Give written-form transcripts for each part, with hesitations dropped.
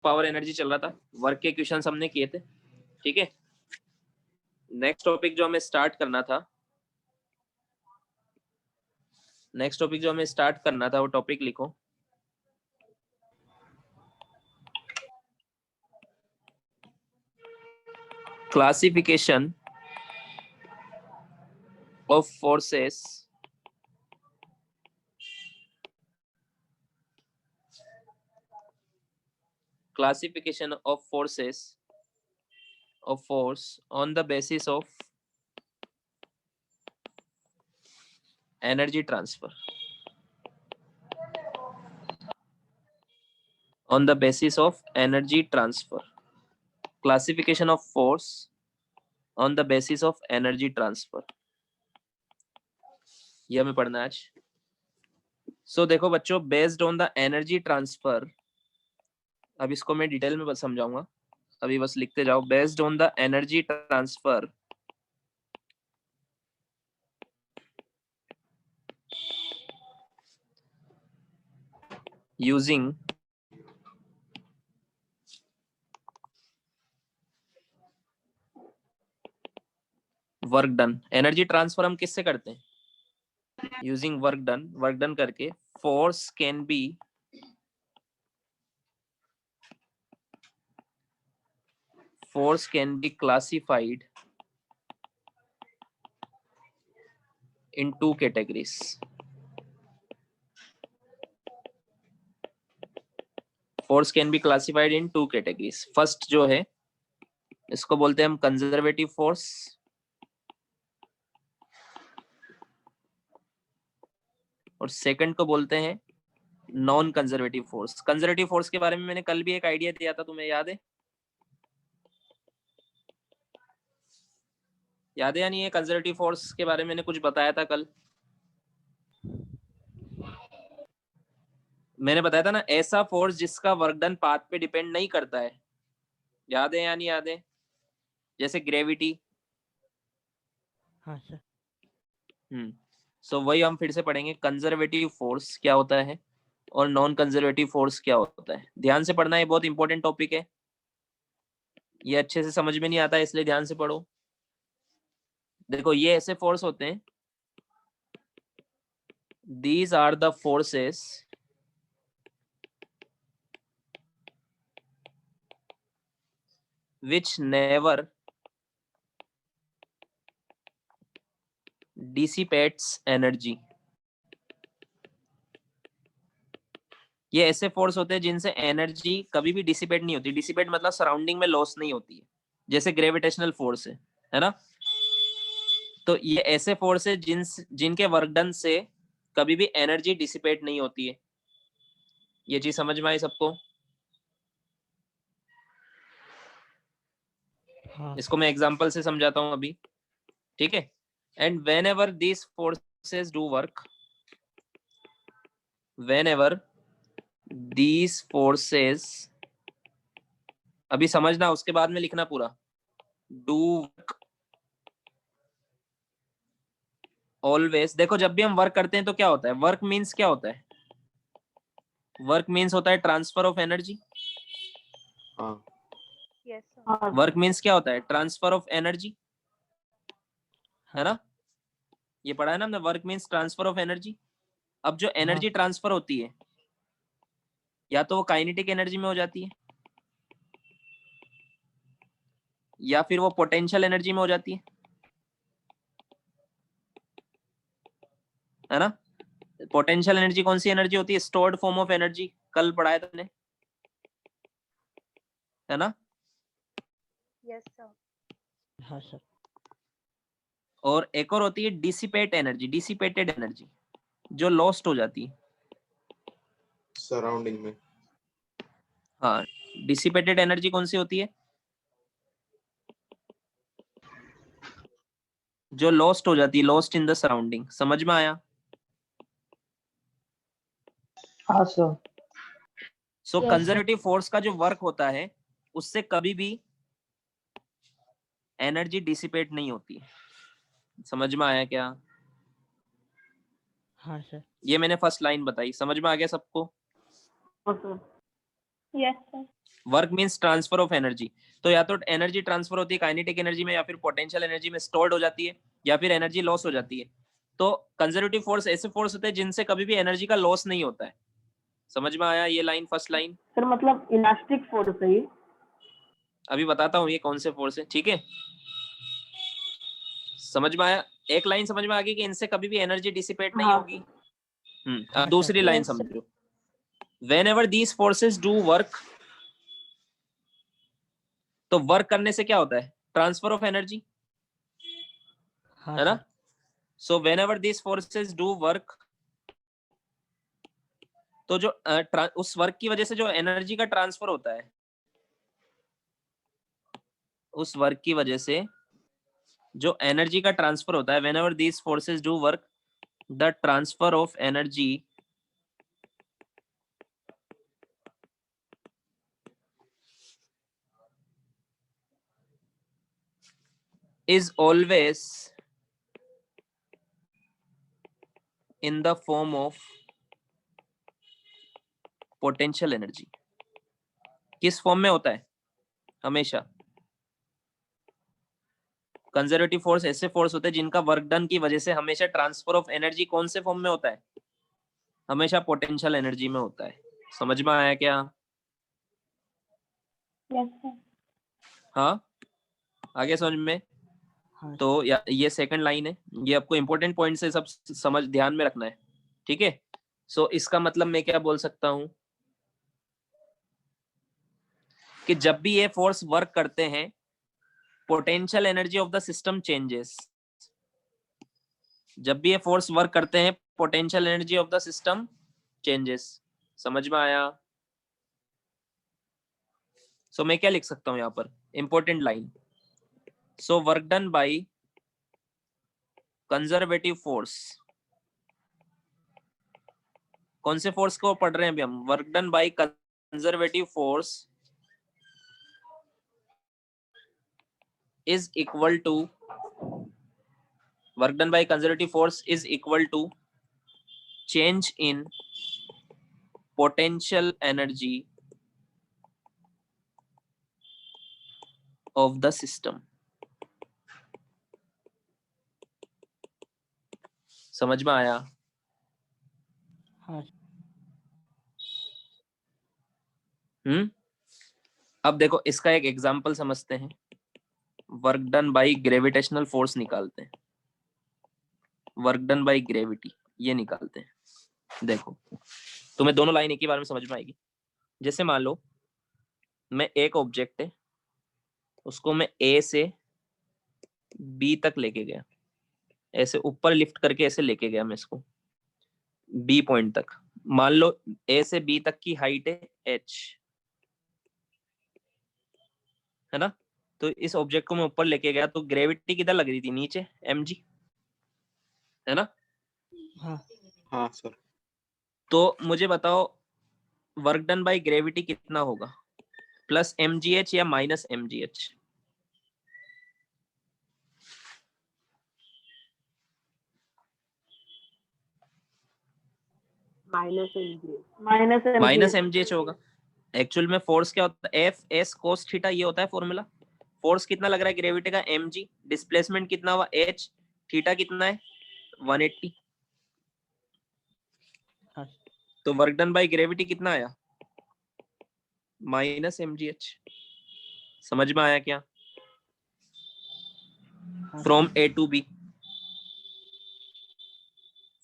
Power energy चल रहा था, वर्क के क्वेश्चन हमने किए थे, ठीक है। नेक्स्ट टॉपिक जो हमें स्टार्ट करना था, वो टॉपिक लिखो, classification of forces of force on the basis of energy transfer. On the basis of energy transfer. Classification of force on the basis of energy transfer. ये हमें पढ़ना है आज। सो देखो बच्चों, based on the energy transfer, अब इसको मैं डिटेल में बस समझाऊंगा, अभी बस लिखते जाओ। Based on the energy transfer using work done. Energy transfer हम किससे करते हैं? यूजिंग वर्क डन करके force can be classified in two categories. Force can be classified in two categories. First जो है इसको बोलते हैं हम कंजर्वेटिव फोर्स, और सेकंड को बोलते हैं non conservative force. Conservative force के बारे में मैंने कल भी एक आइडिया दिया था, तुम्हें याद है? या नहीं है? कंजर्वेटिव फोर्स के बारे में मैंने कुछ बताया था कल, मैंने बताया था ना, ऐसा फोर्स जिसका वर्क डन पाथ पे डिपेंड नहीं करता है। याद है या नहीं याद है? जैसे ग्रेविटी। हाँ सर। सो वही हम फिर से पढ़ेंगे, कंजर्वेटिव फोर्स क्या होता है और नॉन कंजर्वेटिव फोर्स क्या होता है। ध्यान से पढ़ना, है बहुत इंपॉर्टेंट टॉपिक है, ये अच्छे से समझ में नहीं आता है इसलिए ध्यान से पढ़ो। देखो ये ऐसे फोर्स होते हैं, these are the forces which never dissipates energy। ये ऐसे फोर्स होते हैं जिनसे एनर्जी कभी भी डिसिपेट नहीं होती। डिसिपेट मतलब सराउंडिंग में लॉस नहीं होती है, जैसे ग्रेविटेशनल फोर्स है ना। तो ये ऐसे फोर्स है जिनके वर्क डन से कभी भी एनर्जी डिसिपेट नहीं होती है। ये चीज समझ में आई सबको? हाँ। इसको मैं एग्जांपल से समझाता हूं अभी, ठीक है। And whenever these forces do work, whenever these forces, अभी समझना उसके बाद में लिखना पूरा, डू वर्क ऑलवेज। देखो जब भी हम वर्क करते हैं तो क्या होता है? वर्क मीन्स क्या होता है? वर्क मीन्स होता है transfer of energy. Work means क्या होता है? ट्रांसफर ऑफ एनर्जी, है ना। ये पढ़ा है ना हमने, work means transfer of energy. अब जो एनर्जी ट्रांसफर होती है, या तो वो काइनेटिक एनर्जी में हो जाती है, या फिर वो पोटेंशियल एनर्जी में हो जाती है ना। पोटेंशियल एनर्जी कौन सी एनर्जी होती है? स्टोर्ड फॉर्म ऑफ एनर्जी, कल पढ़ाया था तुमने, है ना। Yes sir. हाँ सर। और एक और होती है डिसिपेट एनर्जी, डिसिपेटेड एनर्जी, जो लॉस्ट हो जाती है सराउंडिंग में। हाँ, डिसिपेटेड एनर्जी कौन सी होती है? जो लॉस्ट हो जाती है, लॉस्ट इन द सराउंडिंग। समझ में आया? हाँ सर। सो कंजर्वेटिव फोर्स का जो वर्क होता है उससे कभी भी एनर्जी डिसिपेट नहीं होती। समझ में आया क्या? हाँ सर। ये मैंने फर्स्ट लाइन बताई, समझ में आ गया सबको? हाँ sir. Yes, sir. Work means transfer of energy. तो या तो एनर्जी ट्रांसफर होती है काइनेटिक एनर्जी में, या फिर पोटेंशियल एनर्जी में स्टोर्ड हो जाती है, या फिर एनर्जी लॉस हो जाती है। तो कंजर्वेटिव फोर्स ऐसे फोर्स होते हैं जिनसे कभी भी एनर्जी का लॉस नहीं होता है। समझ में आया ये लाइन, फर्स्ट लाइन? सर मतलब इलास्टिक फोर्स है ये? अभी बताता हूँ ये कौन से फोर्स है, ठीक है? समझ में आया? एक लाइन समझ में आ गई कि इनसे कभी भी एनर्जी डिसिपेट नहीं हाँ। होगी। अब दूसरी लाइन Yes, sir. समझो। Whenever these forces do work, तो वर्क करने से क्या होता है? ट्रांसफर ऑफ एनर्जी, है ना? सो whenever these forces do work, तो जो उस वर्क की वजह से जो एनर्जी का ट्रांसफर होता है, उस वर्क की वजह से जो एनर्जी का ट्रांसफर होता है, whenever these forces do work, the transfer of energy is always in the form of potential energy। किस फॉर्म में होता है? हमेशा। कंजर्वेटिव फोर्स ऐसे फोर्स होते हैं जिनका वर्क डन की वजह से हमेशा ट्रांसफर ऑफ एनर्जी कौन से फॉर्म में होता है? हमेशा पोटेंशियल एनर्जी में होता है। समझ में आया क्या? Yes, sir. हाँ, आगे समझ में? तो ये सेकंड लाइन है, ये आपको इंपॉर्टेंट पॉइंट से सब समझ ध्यान में रखना है, ठीक है? सो इसका मतलब मैं क्या बोल सकता हूं कि जब भी ये फोर्स वर्क करते हैं, potential energy of the system changes. जब भी ये फोर्स वर्क करते हैं, potential energy of the system changes. समझ में आया? सो मैं क्या लिख सकता हूं यहाँ पर? Important line. So work done by conservative force, कौन से फोर्स को पढ़ रहे हैं अभी हम? Work done by conservative force is equal to, work done by conservative force is equal to change in potential energy of the system। समझ में आया? अब देखो इसका एक एग्जांपल समझते हैं। Work done by gravitational force निकालते हैं, वर्क डन बाय ग्रेविटी ये निकालते हैं। देखो तुम्हें दोनों लाइन एक ही बार में समझ में आएगी। जैसे मान लो मैं एक ऑब्जेक्ट है, उसको मैं ए से बी तक लेके गया, ऐसे ऊपर लिफ्ट करके ऐसे लेके गया मैं इसको बी पॉइंट तक। मान लो ए से बी तक की हाइट है एच, है ना? तो इस ऑब्जेक्ट को मैं ऊपर लेके गया, तो ग्रेविटी किधर लग रही थी? नीचे, mg, है ना? हाँ सर। तो मुझे बताओ वर्क डन बाय ग्रेविटी कितना होगा? प्लस mgh या माइनस mgh? माइनस mgh होगा। एक्चुअल में फोर्स क्या होता है? एफ एस कोस थीटा, ये होता है फॉर्मूला। फोर्स कितना लग रहा है ग्रेविटी का? mg। डिस्प्लेसमेंट कितना हुआ? h। थीटा कितना है? 180। तो वर्क डन बाय ग्रेविटी कितना आया? Minus mgh। समझ में आया क्या? From A to B,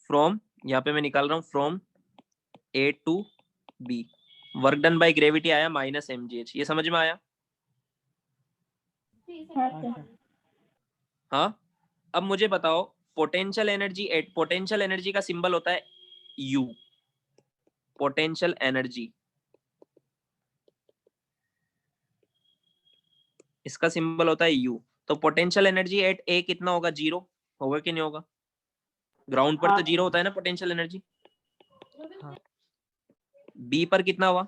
from, यहाँ पे मैं निकाल रहा हूँ from A to B, work done by gravity आया माइनस mgh। ये समझ में आया? Yes, sir. हाँ। अब मुझे बताओ potential energy eight, potential energy का सिंबल होता है U। पोटेंशियल एनर्जी, इसका सिंबल होता है U। तो पोटेंशियल एनर्जी एट ए कितना होगा? 0 होगा कि नहीं होगा? ग्राउंड पर तो 0 होता है ना पोटेंशियल एनर्जी। बी पर कितना हुआ?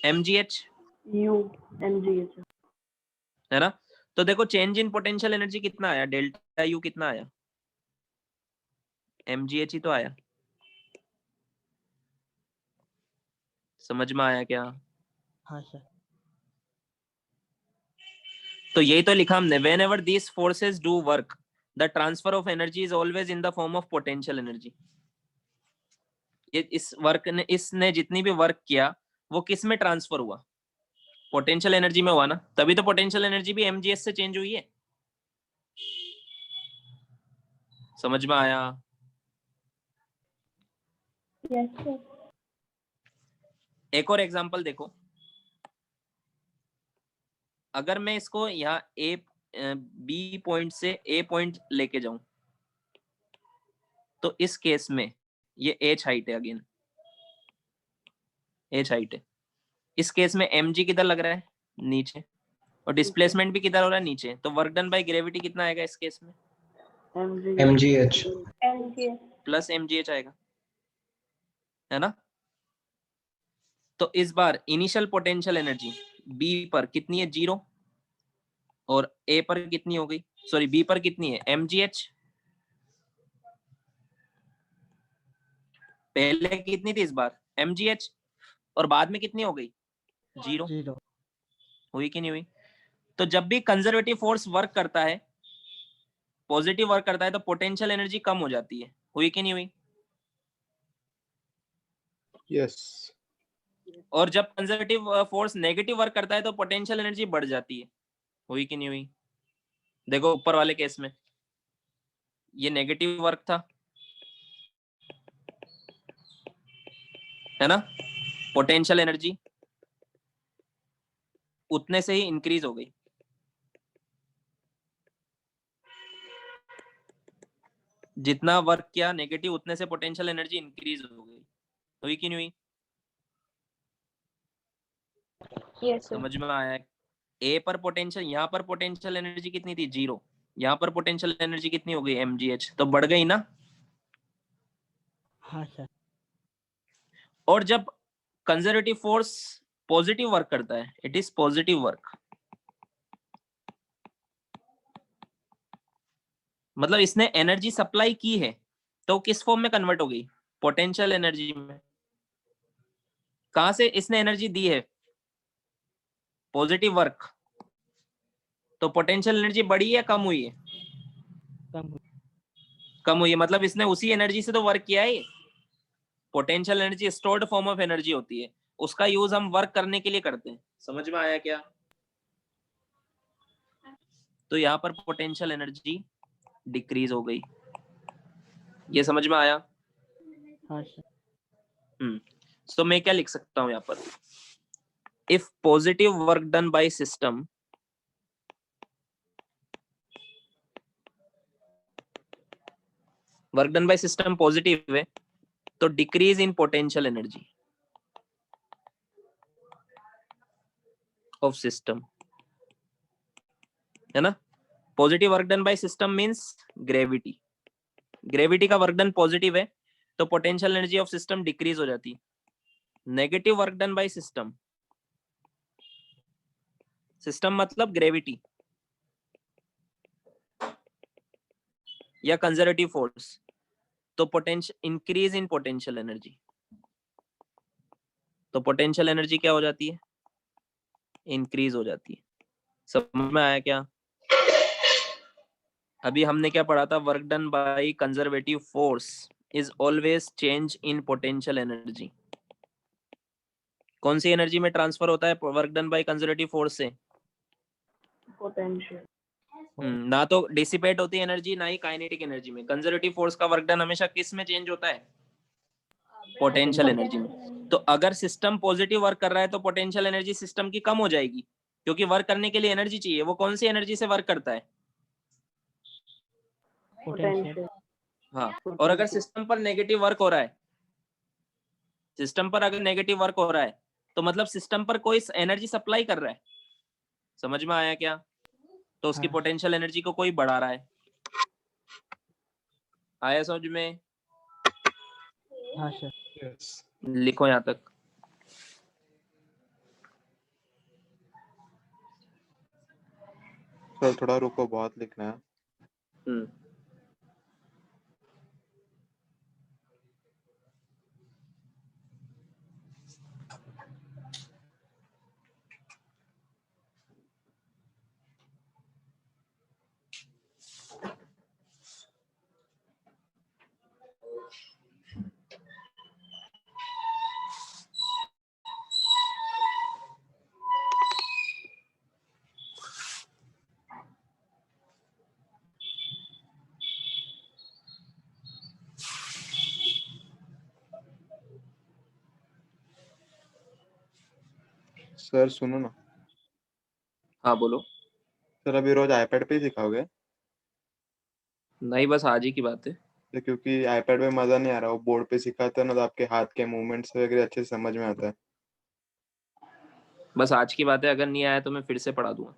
mgh, है ना? तो देखो चेंज इन पोटेंशियल एनर्जी कितना आया? डेल्टा यू कितना आया? mgh ही तो आया। समझ में आया क्या? हाँ सर। तो यही तो लिखा हमने, when ever these forces do work the transfer of energy is always in the form of potential energy. ये इस वर्क ने, इसने जितनी भी वर्क किया वो किस में ट्रांसफर हुआ? पोटेंशियल एनर्जी में हुआ ना, तभी तो पोटेंशियल एनर्जी भी एमजीएस से चेंज हुई है। समझ में आया? Yes, sir. एक और एग्जांपल देखो, अगर मैं इसको यहाँ ए बी पॉइंट से ए पॉइंट लेके जाऊं तो इस केस में ये एच हाइट है, अगेन एच हाइट है। इस केस में mg किधर लग रहा है? नीचे, और डिस्प्लेसमेंट भी किधर हो रहा है? नीचे। तो वर्क डन बाय ग्रेविटी कितना आएगा इस केस में? mgh MGS. प्लस mgh आएगा, है ना? तो इस बार इनिशियल पोटेंशियल एनर्जी बी पर कितनी है? 0। और ए पर कितनी हो गई? सॉरी, बी पर कितनी है? mgh। पहले कितनी थी इस बार? mgh। और बाद में कितनी हो गई? 0। 0। हुई कि नहीं हुई? तो जब भी कंजर्वेटिव फोर्स वर्क करता है, पॉजिटिव वर्क करता है, तो पोटेंशियल एनर्जी कम हो जाती है। हुई कि नहीं हुई? yes और जब कंजर्वेटिव फोर्स नेगेटिव वर्क करता है तो पोटेंशियल एनर्जी बढ़ जाती है। हुई कि नहीं हुई? देखो ऊपर वाले केस में ये नेगेटिव वर्क था, है ना? पोटेंशियल एनर्जी उतने से ही इंक्रीज हो गई। जितना वर्क किया नेगेटिव, उतने से पोटेंशियल एनर्जी इंक्रीज हो गई। हुई कि नहीं हुई? Yes, sir. समझ में आया? ए पर पोटेंशियल, यहाँ पर पोटेंशियल एनर्जी कितनी थी? 0। यहाँ पर पोटेंशियल एनर्जी कितनी हो गई? mgh। तो बढ़ गई ना? हाँ सर। और जब कंजर्वेटिव फोर्स पॉजिटिव वर्क करता है, इट इज पॉजिटिव वर्क, मतलब इसने एनर्जी सप्लाई की है, तो किस फॉर्म में कन्वर्ट हो गई? पोटेंशियल एनर्जी में। कहां से इसने एनर्जी दी है? Positive work. तो पोटेंशियल एनर्जी बढ़ी है कम हुई है? कम हुई। कम हुई है, मतलब इसने उसी एनर्जी से तो वर्क किया है। Potential energy stored form of energy होती है, उसका यूज हम वर्क करने के लिए करते हैं। समझ में आया क्या? तो यहाँ पर पोटेंशियल एनर्जी डिक्रीज हो गई। ये समझ में आया? हाँ सर। सो मैं क्या लिख सकता हूँ यहाँ पर? If positive work done by system work done by system positive है, तो decrease in potential energy of system, है ना? Positive work done by system means gravity. Gravity का वर्क डन पॉजिटिव है तो potential energy of system decrease हो जाती है। Negative work done by system, system मतलब ग्रेविटी या कंजर्वेटिव फोर्स, तो potential increase in potential energy. तो पोटेंशियल एनर्जी क्या हो जाती है? इंक्रीज हो जाती है। समझ में आया क्या? अभी हमने क्या पढ़ा था? Work done by conservative force is always change in potential energy. कौन सी एनर्जी में ट्रांसफर होता है work done by conservative force से? Potential. ना तो डिसिपेट होती है एनर्जी, ना ही काइनेटिक एनर्जी में। कंजर्वेटिव फोर्स का वर्क डन हमेशा किस में चेंज होता है? पोटेंशियल एनर्जी में। तो अगर सिस्टम पॉजिटिव वर्क कर रहा है तो पोटेंशियल एनर्जी सिस्टम की कम हो जाएगी, क्योंकि वर्क करने के लिए एनर्जी चाहिए। वो कौन सी एनर्जी से वर्क करता है? पोटेंशियल। हाँ। और अगर सिस्टम पर नेगेटिव वर्क हो रहा है, सिस्टम पर अगर नेगेटिव वर्क हो रहा है, तो मतलब सिस्टम पर कोई एनर्जी सप्लाई कर रहा है। समझ में आया क्या? तो उसकी हाँ। पोटेंशियल एनर्जी को कोई बढ़ा रहा है। आया समझ में? हाँ सर। yes लिखो यहाँ तक। सर थोड़ा रुको, बहुत लिखना है। हम्म सर सुनो ना, हाँ बोलो। सर अभी रोज आईपैड पे ही सिखाओगे? नहीं, बस आज ही की बात है। तो क्योंकि आईपैड में मजा नहीं आ रहा, वो बोर्ड पे सिखाते हैं ना तो आपके हाथ के मूवमेंट्स वगैरह अच्छे से समझ में आता है। बस आज की बात है, अगर नहीं आया तो मैं फिर से पढ़ा दूंगा।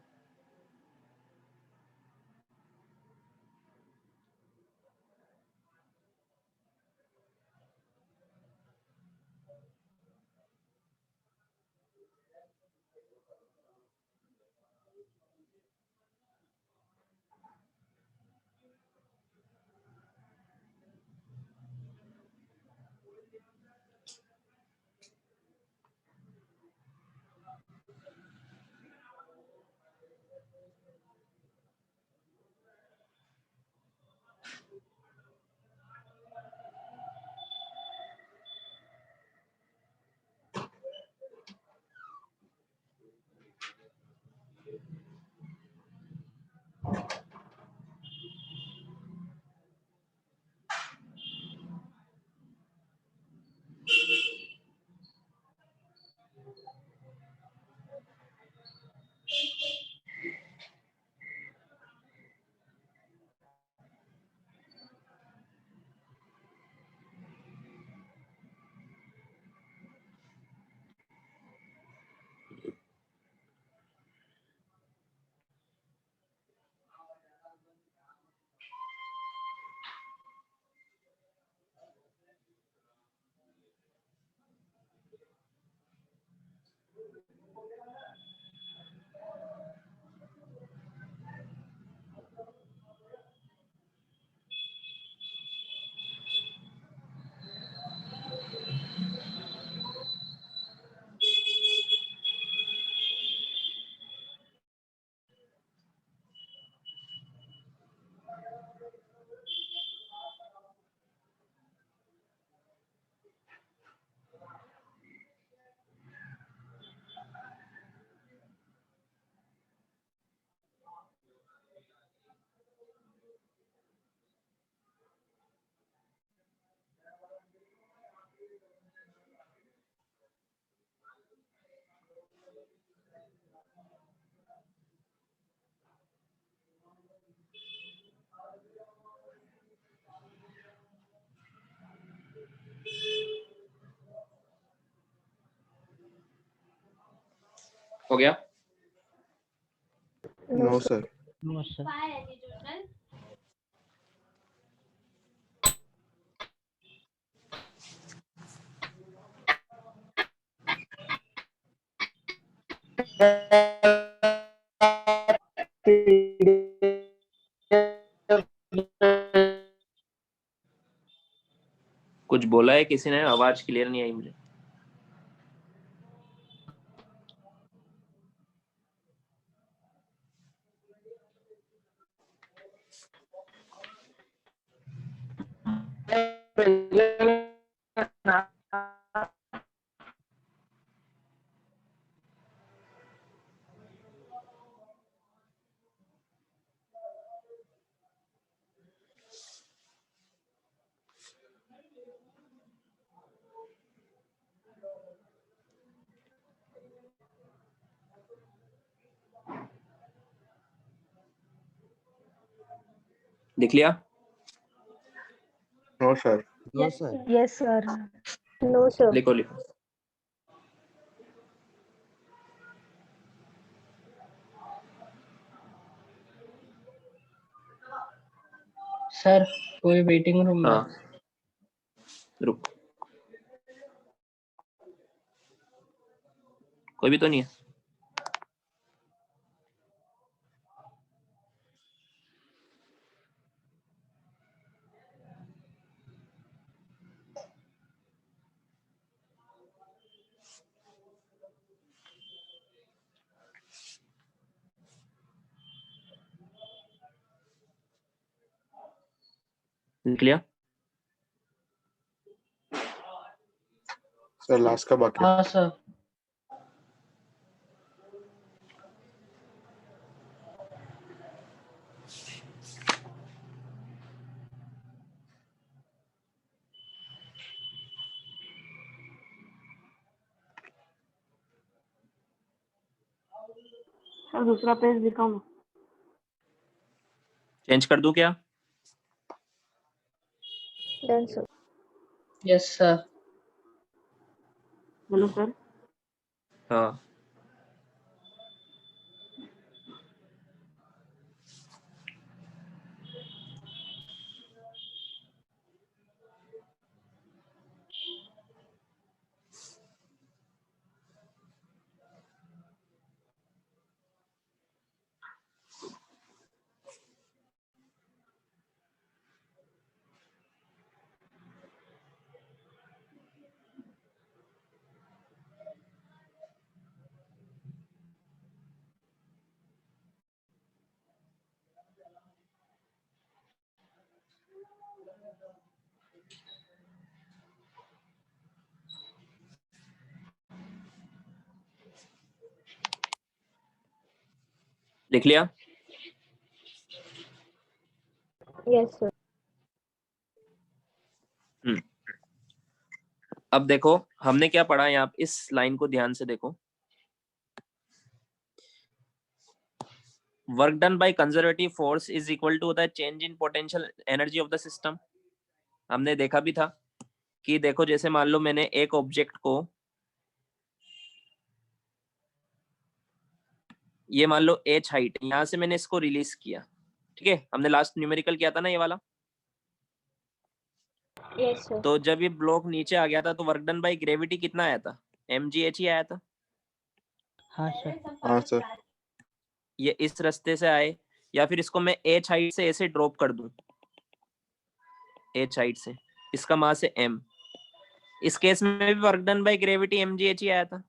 हो गया? No, no sir. Sir. No sir. कुछ बोला है किसी ने? आवाज क्लियर नहीं आई मुझे। लिख लिया? No sir. No sir. Yes, sir. No, sir. लिखो लिखो। सर कोई वेटिंग रूम में। हाँ, रुक। कोई भी तो नहीं है। लिख लिया? सर लास्ट का बाकी है। हाँ सर। सर दूसरा पेज दिखाओ ना। चेंज कर दूं क्या? Done, sir. Yes, sir. बोलो सर। हाँ लिख लिया। Yes, sir. अब देखो हमने क्या पढ़ा यहाँ, इस लाइन को ध्यान से देखो। Work done by conservative force is equal to होता है change in potential energy of the system. हमने देखा भी था कि देखो जैसे मान लो मैंने एक ऑब्जेक्ट को, ये मान लो h हाइट, यहां से मैंने इसको रिलीज किया, ठीक है, हमने लास्ट न्यूमेरिकल किया था ना ये वाला। Yes, sir. तो जब ये ब्लॉक नीचे आ गया था तो वर्क डन बाय ग्रेविटी कितना आया था? mgh ही आया था। हाँ सर। हाँ सर। ये इस रास्ते से आए, या फिर इसको मैं h हाइट से ऐसे ड्रॉप कर दूं, h हाइट से, इसका मास है m। इस केस में भी work done by gravity mgh ही आया था,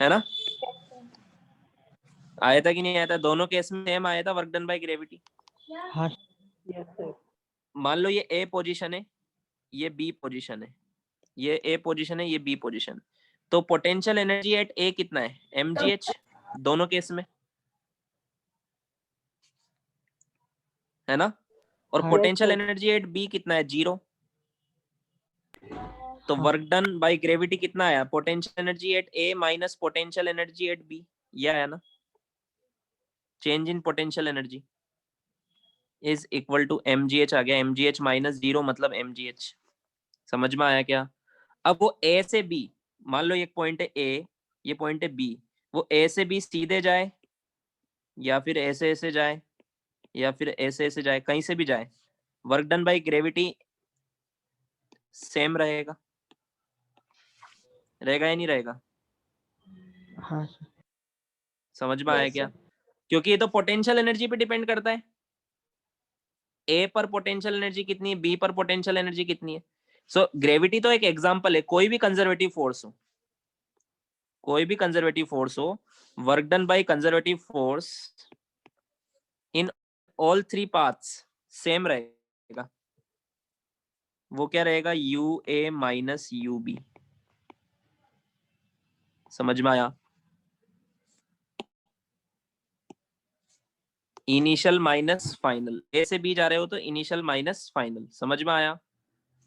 है ना? आया था कि नहीं आया था? दोनों केस में m आया था वर्क डन बाय ग्रेविटी। हाँ यस सर। मान लो ये a पोजीशन है, ये b पोजीशन है, ये a पोजीशन है, ये b पोजीशन। तो पोटेंशियल एनर्जी एट a कितना है? mgh, दोनों केस में, है ना? और हाँ। Potential sir. Energy at b कितना है? 0। तो हाँ। वर्क डन बाय ग्रेविटी कितना आया? Potential energy at a minus potential energy at b, ये आया ना? Change in potential energy is equal to mgh आ गया, mgh माइनस 0 मतलब mgh। समझ में आया क्या? अब वो a से b, मान लो एक पॉइंट है a, ये पॉइंट है b, वो a से b सीधे जाए या फिर ऐसे ऐसे जाए या फिर ऐसे ऐसे जाए, कहीं से भी जाए, work done by gravity same रहेगा, रहेगा या नहीं रहेगा? हाँ सर। समझ में आया Yes, क्या? sir. क्योंकि ये तो पोटेंशियल एनर्जी पे डिपेंड करता है, ए पर पोटेंशियल एनर्जी कितनी है, बी पर पोटेंशियल एनर्जी कितनी है। सो ग्रेविटी तो एक एग्जांपल है, कोई भी कंजर्वेटिव फोर्स हो, कोई भी कंजर्वेटिव फोर्स हो, work done by conservative force in all three paths same रहेगा। वो क्या रहेगा? U A minus U B. समझ में आया? इनिशियल माइनस फाइनल, ए से बी जा रहे हो तो इनिशियल माइनस फाइनल। समझ में आया?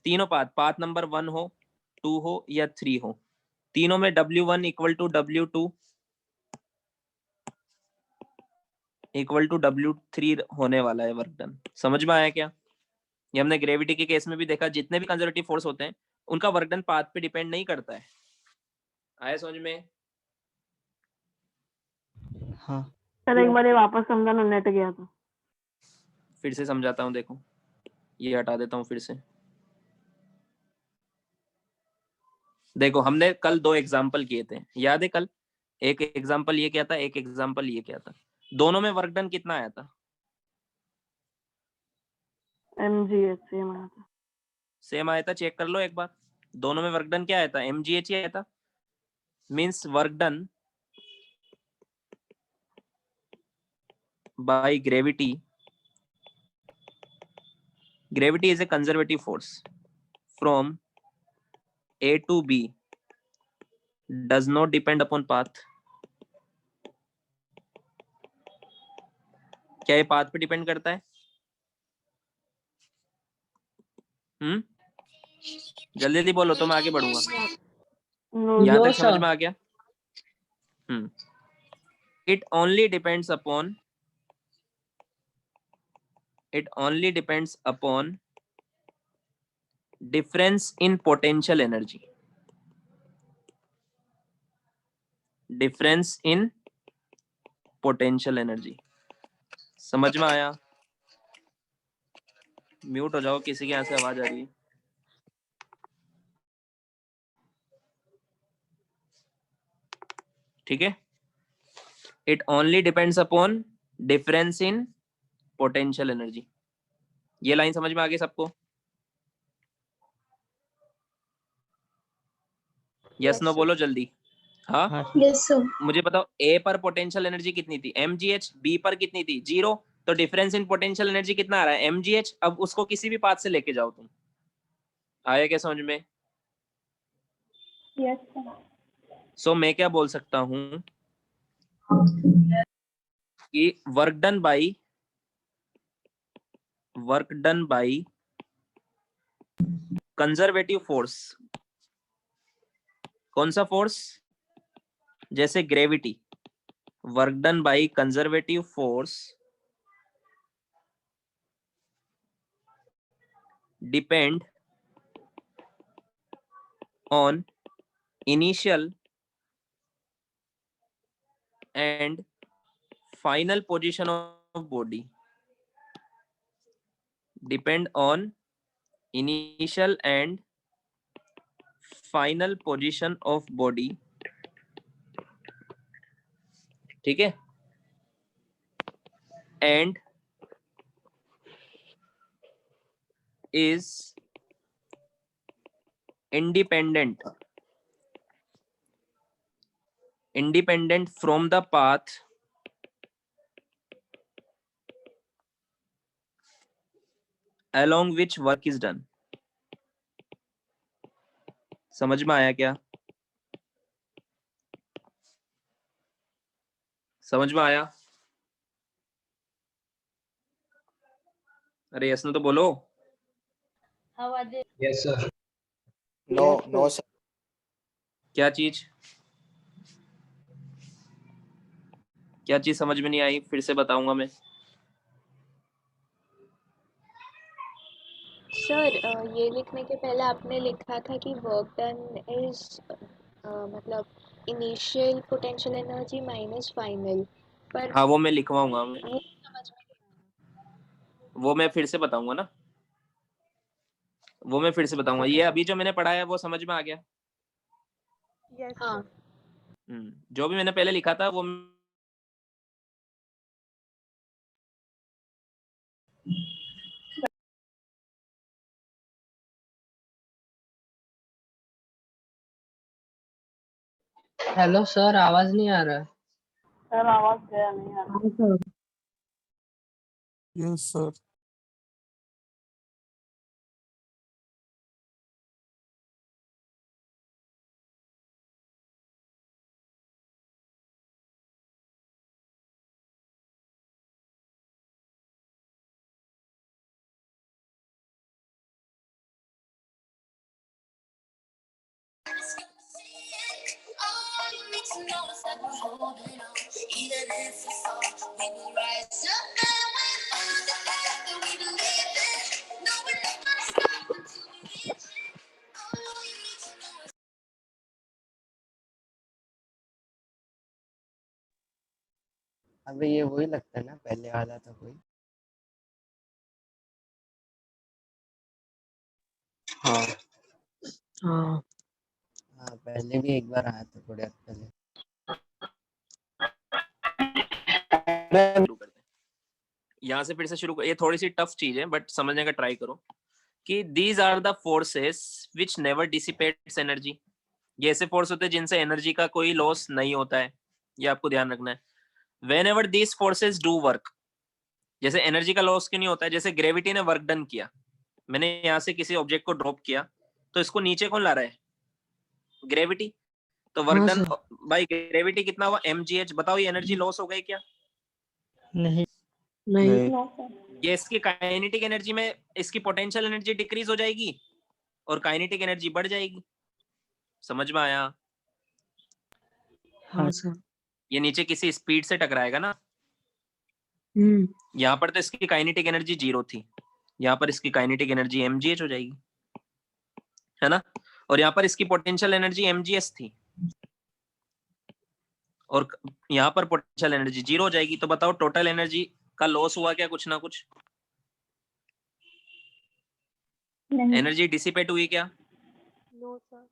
तीनों पाथ, पाथ नंबर 1 हो, 2 हो या 3 हो, तीनों में W1 equal to W2 equal to W3 होने वाला है वर्क डन। समझ में आया क्या? ये हमने ग्रेविटी के केस में भी देखा, जितने भी कंजर्वेटिव फोर्स होते हैं उनका वर्क डन पाथ पे डिपेंड नहीं करता है। आया समझ में? हाँ। सर एक बार ये वापस समझाना, नेट गया था। फिर से समझाता हूँ, देखो ये हटा देता हूँ फिर से। देखो हमने कल 2 एग्जाम्पल किए थे, याद है? कल एक एग्जाम्पल ये क्या था, एक एग्जाम्पल ये क्या था, दोनों में वर्क डन कितना आया था? mgh सेम आया था। सेम आया था, चेक कर लो एक बार। दोनों में वर्क डन क्या आया था? mgh ही आया था। Means work done by gravity, gravity is a conservative force from A to B, does not depend upon path। क्या ये पाथ पे डिपेंड करता है? जल्दी जल्दी बोलो तो मैं आगे बढ़ूंगा। नो यहाँ No, तक समझ sir. में आ गया? it only depends upon difference in potential energy. Difference in potential energy. समझ में आया? म्यूट हो जाओ, किसी के यहाँ से आवाज आ रही है। ठीक है, it only depends upon difference in potential energy. ये लाइन समझ में आ गई सबको? Yes Yes, no sir. बोलो जल्दी। हाँ, हाँ Yes, sir. मुझे बताओ ए पर पोटेंशियल एनर्जी कितनी थी? mgh। बी पर कितनी थी? 0। तो डिफरेंस इन पोटेंशियल एनर्जी कितना आ रहा है? mgh। अब उसको किसी भी पाथ से लेके जाओ तुम। आया क्या समझ में? Yes, sir. सो मैं क्या बोल सकता हूं कि work done by conservative force. कौन सा फोर्स? जैसे gravity. Work done by conservative force depend on initial and final position of body. Depend on initial and final position of body. ठीक है, and is independent from the path along which work is done. समझ में आया क्या? समझ में आया? अरे यस न तो बोलो। Yes sir. No sir. क्या चीज समझ में नहीं आई? फिर से बताऊंगा मैं। सर ये लिखने के पहले आपने लिखा था कि वर्क डन इज मतलब initial potential energy minus final, पर हाँ वो मैं लिखवाऊंगा मैं। वो समझ में नहीं वो मैं फिर से बताऊंगा ना, वो मैं फिर से बताऊंगा। ये अभी जो मैंने पढ़ा है वो समझ में आ गया? आया। Yes, हाँ जो भी मैंने पहले लिखा था वो हेलो सर, आवाज नहीं आ रहा है। सर आवाज गया नहीं आ रहा। Yes sir. अबे ये वही लगता है ना, पहले वाला था कोई। हाँ हाँ हाँ पहले भी एक बार आया था थोड़े वक्त पहले। शुरू करते हैं। यहाँ से फिर से शुरू कर। ये थोड़ी सी टफ चीज है बट समझने का ट्राई करो कि these are the forces which never dissipates energy. ये ऐसे फोर्स होते हैं जिनसे एनर्जी का कोई लॉस नहीं होता है, ये आपको ध्यान रखना है। When ever these forces do work, जैसे एनर्जी का लॉस क्यों नहीं होता है? जैसे ग्रेविटी ने वर्क डन किया, मैंने यहाँ से किसी ऑब्जेक्ट को ड्रॉप किया तो इसको नीचे कौन ला रहा है? ग्रेविटी। तो वर्क हाँ डन सर। बाय ग्रेविटी कितना हुआ? mgh। बताओ ये एनर्जी लॉस हो गई क्या? नहीं नहीं। ये इसकी काइनेटिक एनर्जी में इसकी पोटेंशियल एनर्जी डिक्रीज हो जाएगी और काइनेटिक एनर्जी बढ़ जाएगी। समझ में आया? हाँ सर। ये नीचे किसी स्पीड से टकराएगा ना, यहाँ पर तो इसकी काइनेटिक एनर्जी 0 थी, यहाँ पर इसकी काइनेटिक एनर्जी mgh हो जाएगी, है ना, और यहाँ पर इसकी पोटेंशियल एनर्जी mgs थी, और यहाँ पर पोटेंशियल एनर्जी 0 हो जाएगी। तो बताओ टोटल एनर्जी का लॉस हुआ क्या, कुछ ना कुछ एनर्जी डिसिपेट हुई क्या? No sir.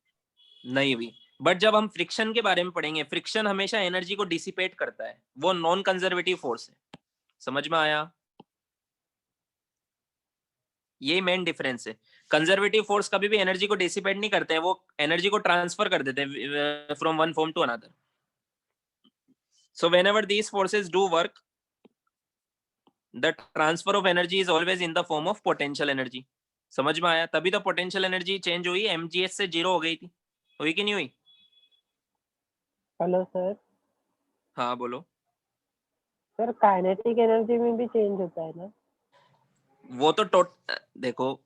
नहीं हुई। बट जब हम फ्रिक्शन के बारे में पढ़ेंगे, फ्रिक्शन हमेशा एनर्जी को डिसिपेट करता है, वो नॉन कंजर्वेटिव फोर्स है। समझ में आया? ये मेन डिफरेंस है। कंजर्वेटिव फोर्स कभी भी एनर्जी को डिसिपेट नहीं करते हैं, वो एनर्जी को ट्रांसफर कर देते हैं from one form to another. So whenever these forces do work, the transfer of energy is always in the form of potential energy. समझ में आया? तभी तो पोटेंशियल एनर्जी चेंज हुई, mgh से 0 हो गई थी, हुई कि नहीं हुई? Hello sir. हाँ बोलो। सर काइनेटिक एनर्जी में भी चेंज होता है ना? वो तो देखो,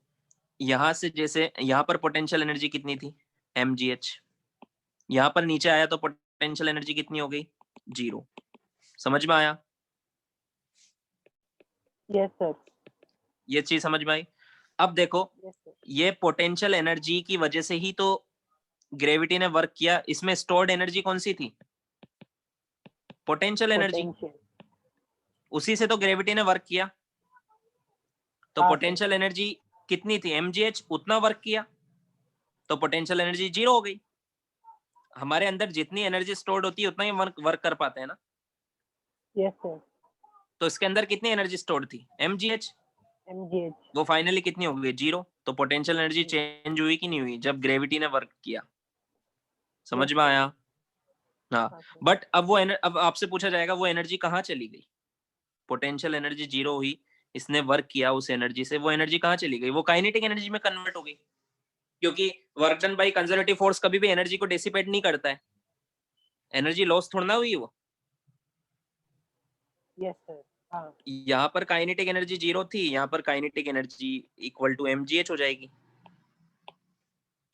यहाँ से जैसे यहाँ पर पोटेंशियल एनर्जी कितनी थी, mgh, यहाँ पर नीचे आया तो पोटेंशियल एनर्जी कितनी हो गई, 0। समझ में आया? Yes sir. ये चीज समझ में आई? अब देखो, यस सर। ये पोटेंशियल एनर्जी की वजह से ही तो ग्रेविटी ने वर्क किया। इसमें स्टोर्ड एनर्जी कौन सी थी? Potential energy. पोटेंशियल। उसी से तो ग्रेविटी ने वर्क किया। तो हाँ, पोटेंशियल एनर्जी कितनी थी, mgh, उतना वर्क किया, तो पोटेंशियल एनर्जी 0 हो गई। हमारे अंदर जितनी एनर्जी स्टोर्ड होती है उतना ही वर्क कर पाते हैं ना। Yes sir. तो इसके अंदर कितनी एनर्जी स्टोर्ड थी, mgh, mgh। वो फाइनली कितनी हो गई, 0। तो पोटेंशियल एनर्जी चेंज हुई कि नहीं हुई जब ग्रेविटी ने वर्क किया? समझ में आया? हाँ। हाँ सर। बट अब अब आपसे पूछा जाएगा वो एनर्जी कहाँ चली गई? पोटेंशियल एनर्जी 0 हुई, इसने वर्क किया उस एनर्जी से, वो एनर्जी कहाँ चली गई? वो काइनेटिक एनर्जी में कन्वर्ट हो गई, क्योंकि work done by conservative force कभी भी एनर्जी को डिसिपेट नहीं करता है। एनर्जी लॉस थोड़ा ना हुई वो। Yes sir. हाँ। यहाँ पर काइनेटिक एनर्जी 0 थी, यहाँ पर kinetic energy equal to mgh हो जाएगी।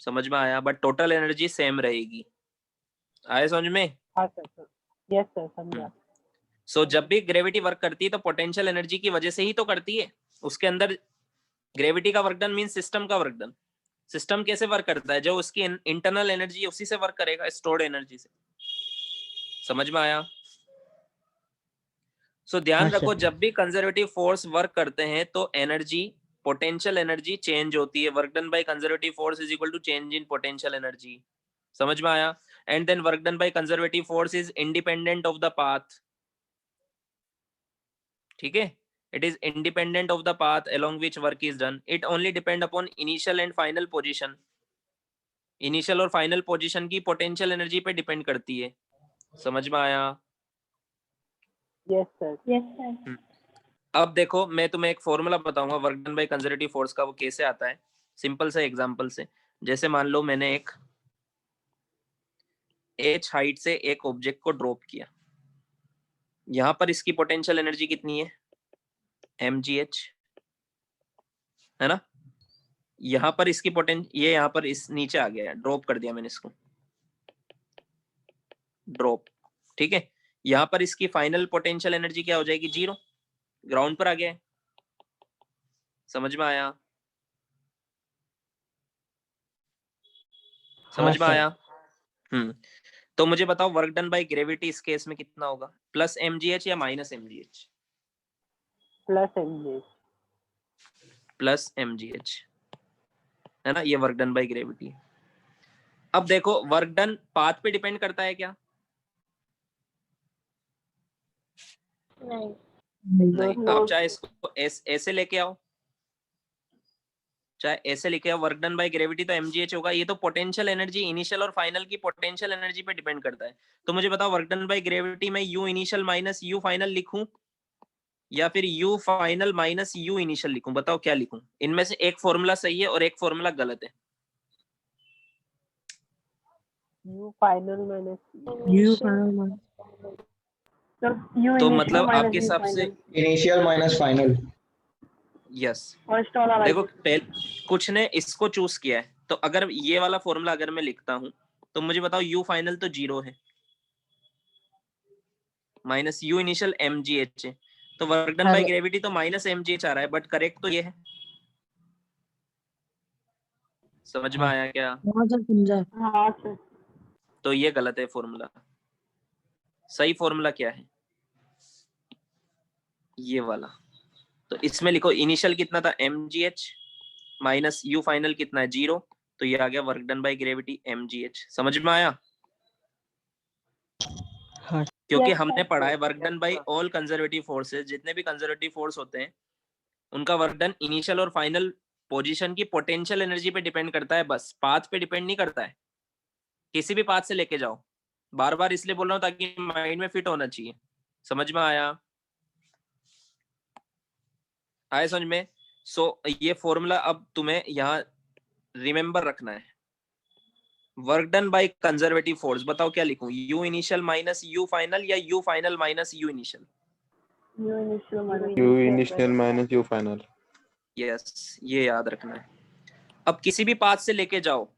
समझ में आया? बट टोटल एनर्जी सेम रहेगी। आए समझ में? हाँ सर। यस सर, समझा। सो जब भी ग्रेविटी वर्क करती है तो पोटेंशियल एनर्जी की वजह से ही तो करती है। उसके अंदर ग्रेविटी का वर्क डन मीन सिस्टम का वर्क डन। सिस्टम कैसे वर्क करता है? जो उसकी इंटरनल एनर्जी उसी से वर्क करेगा, स्टोर्ड एनर्जी से। समझ में आया? सो ध्यान हाँ, रखो, सर। जब भी कंजर्वेटिव फोर्स वर्क करते हैं तो एनर्जी, पोटेंशियल एनर्जी चेंज होती है। Work done by conservative force is equal to change in potential energy. समझ में आया? And then work done by conservative force is independent of the path. ठीक है, it is independent of the path along which work is done. It only depend upon initial and final position. Initial और final position की potential energy पे depend करती है। समझ में आया? Yes sir. Yes sir. अब देखो, मैं तुम्हें एक फॉर्मूला बताऊंगा work done by conservative force का, वो कैसे आता है सिंपल से एग्जांपल से। जैसे मान लो मैंने एक h हाइट से एक ऑब्जेक्ट को ड्रॉप किया, यहां पर इसकी पोटेंशियल एनर्जी कितनी है, mgh, है ना। यहाँ पर इसकी ये यहाँ पर इस नीचे आ गया, ड्रॉप कर दिया मैंने इसको, ड्रॉप। ठीक है, यहाँ पर इसकी फाइनल पोटेंशियल एनर्जी क्या हो जाएगी, 0, ग्राउंड पर आ गया है। समझ में आया? समझ में आया? तो मुझे बताओ वर्क डन बाय ग्रेविटी इस केस में कितना होगा, प्लस mgh या minus mgh? Plus mgh। Plus mgh, है ना। ये वर्क डन बाय ग्रेविटी। अब देखो, वर्क डन पाथ पे डिपेंड करता है क्या? नहीं। आप चाहे इसको ऐसे लेके आओ, चाहे ऐसे लेके आओ, वर्क डन बाय ग्रेविटी तो mgh होगा। ये तो पोटेंशियल एनर्जी इनिशियल और फाइनल की पोटेंशियल एनर्जी पे डिपेंड करता है। तो मुझे बताओ वर्क डन बाय ग्रेविटी में u initial minus u final लिखूं या फिर u final minus u initial लिखूं? बताओ क्या लिखूं? इनमें से एक फॉर्मूला सही है और एक फॉर्मूला गलत है। u final minus U final sir u तो initial मतलब minus आपके u हिसाब से final। Initial minus final. Yes. First वाला देखो कुछ ने इसको चूज किया है, तो अगर ये वाला फॉर्मूला अगर मैं लिखता हूं तो मुझे बताओ u फाइनल तो 0 है, माइनस यू इनिशियल mgh है, तो वर्क डन बाय ग्रेविटी तो माइनस mgh आ रहा है, बट करेक्ट तो ये है। समझ में आया क्या? हाँ सर। तो ये गलत है फॉर्मूला। सही फॉर्मूला क्या है? ये वाला। तो इसमें लिखो इनिशियल कितना था mgh माइनस यू फाइनल कितना है 0, तो ये आ गया work done by gravity mgh। समझ में आया? हाँ। क्योंकि हमने पढ़ा है work done bye all conservative forces, जितने भी कंजर्वेटिव फोर्स होते हैं उनका वर्क डन इनिशियल और फाइनल पोजीशन की पोटेंशियल एनर्जी पे डिपेंड करता है, बस पाथ पे डिपेंड नहीं करता है। किसी भी पाथ से लेके जाओ, बार बार इसलिए बोल रहा हूँ ताकि माइंड में फिट होना चाहिए। समझ में आया? आया समझ में? सो ये फॉर्मूला अब तुम्हें यहाँ रिमेंबर रखना है। Work done by conservative force, बताओ क्या लिखूं? U initial minus U final या U final minus U initial? U initial minus U final. Yes, ये याद रखना है। अब किसी भी पाथ से लेके जाओ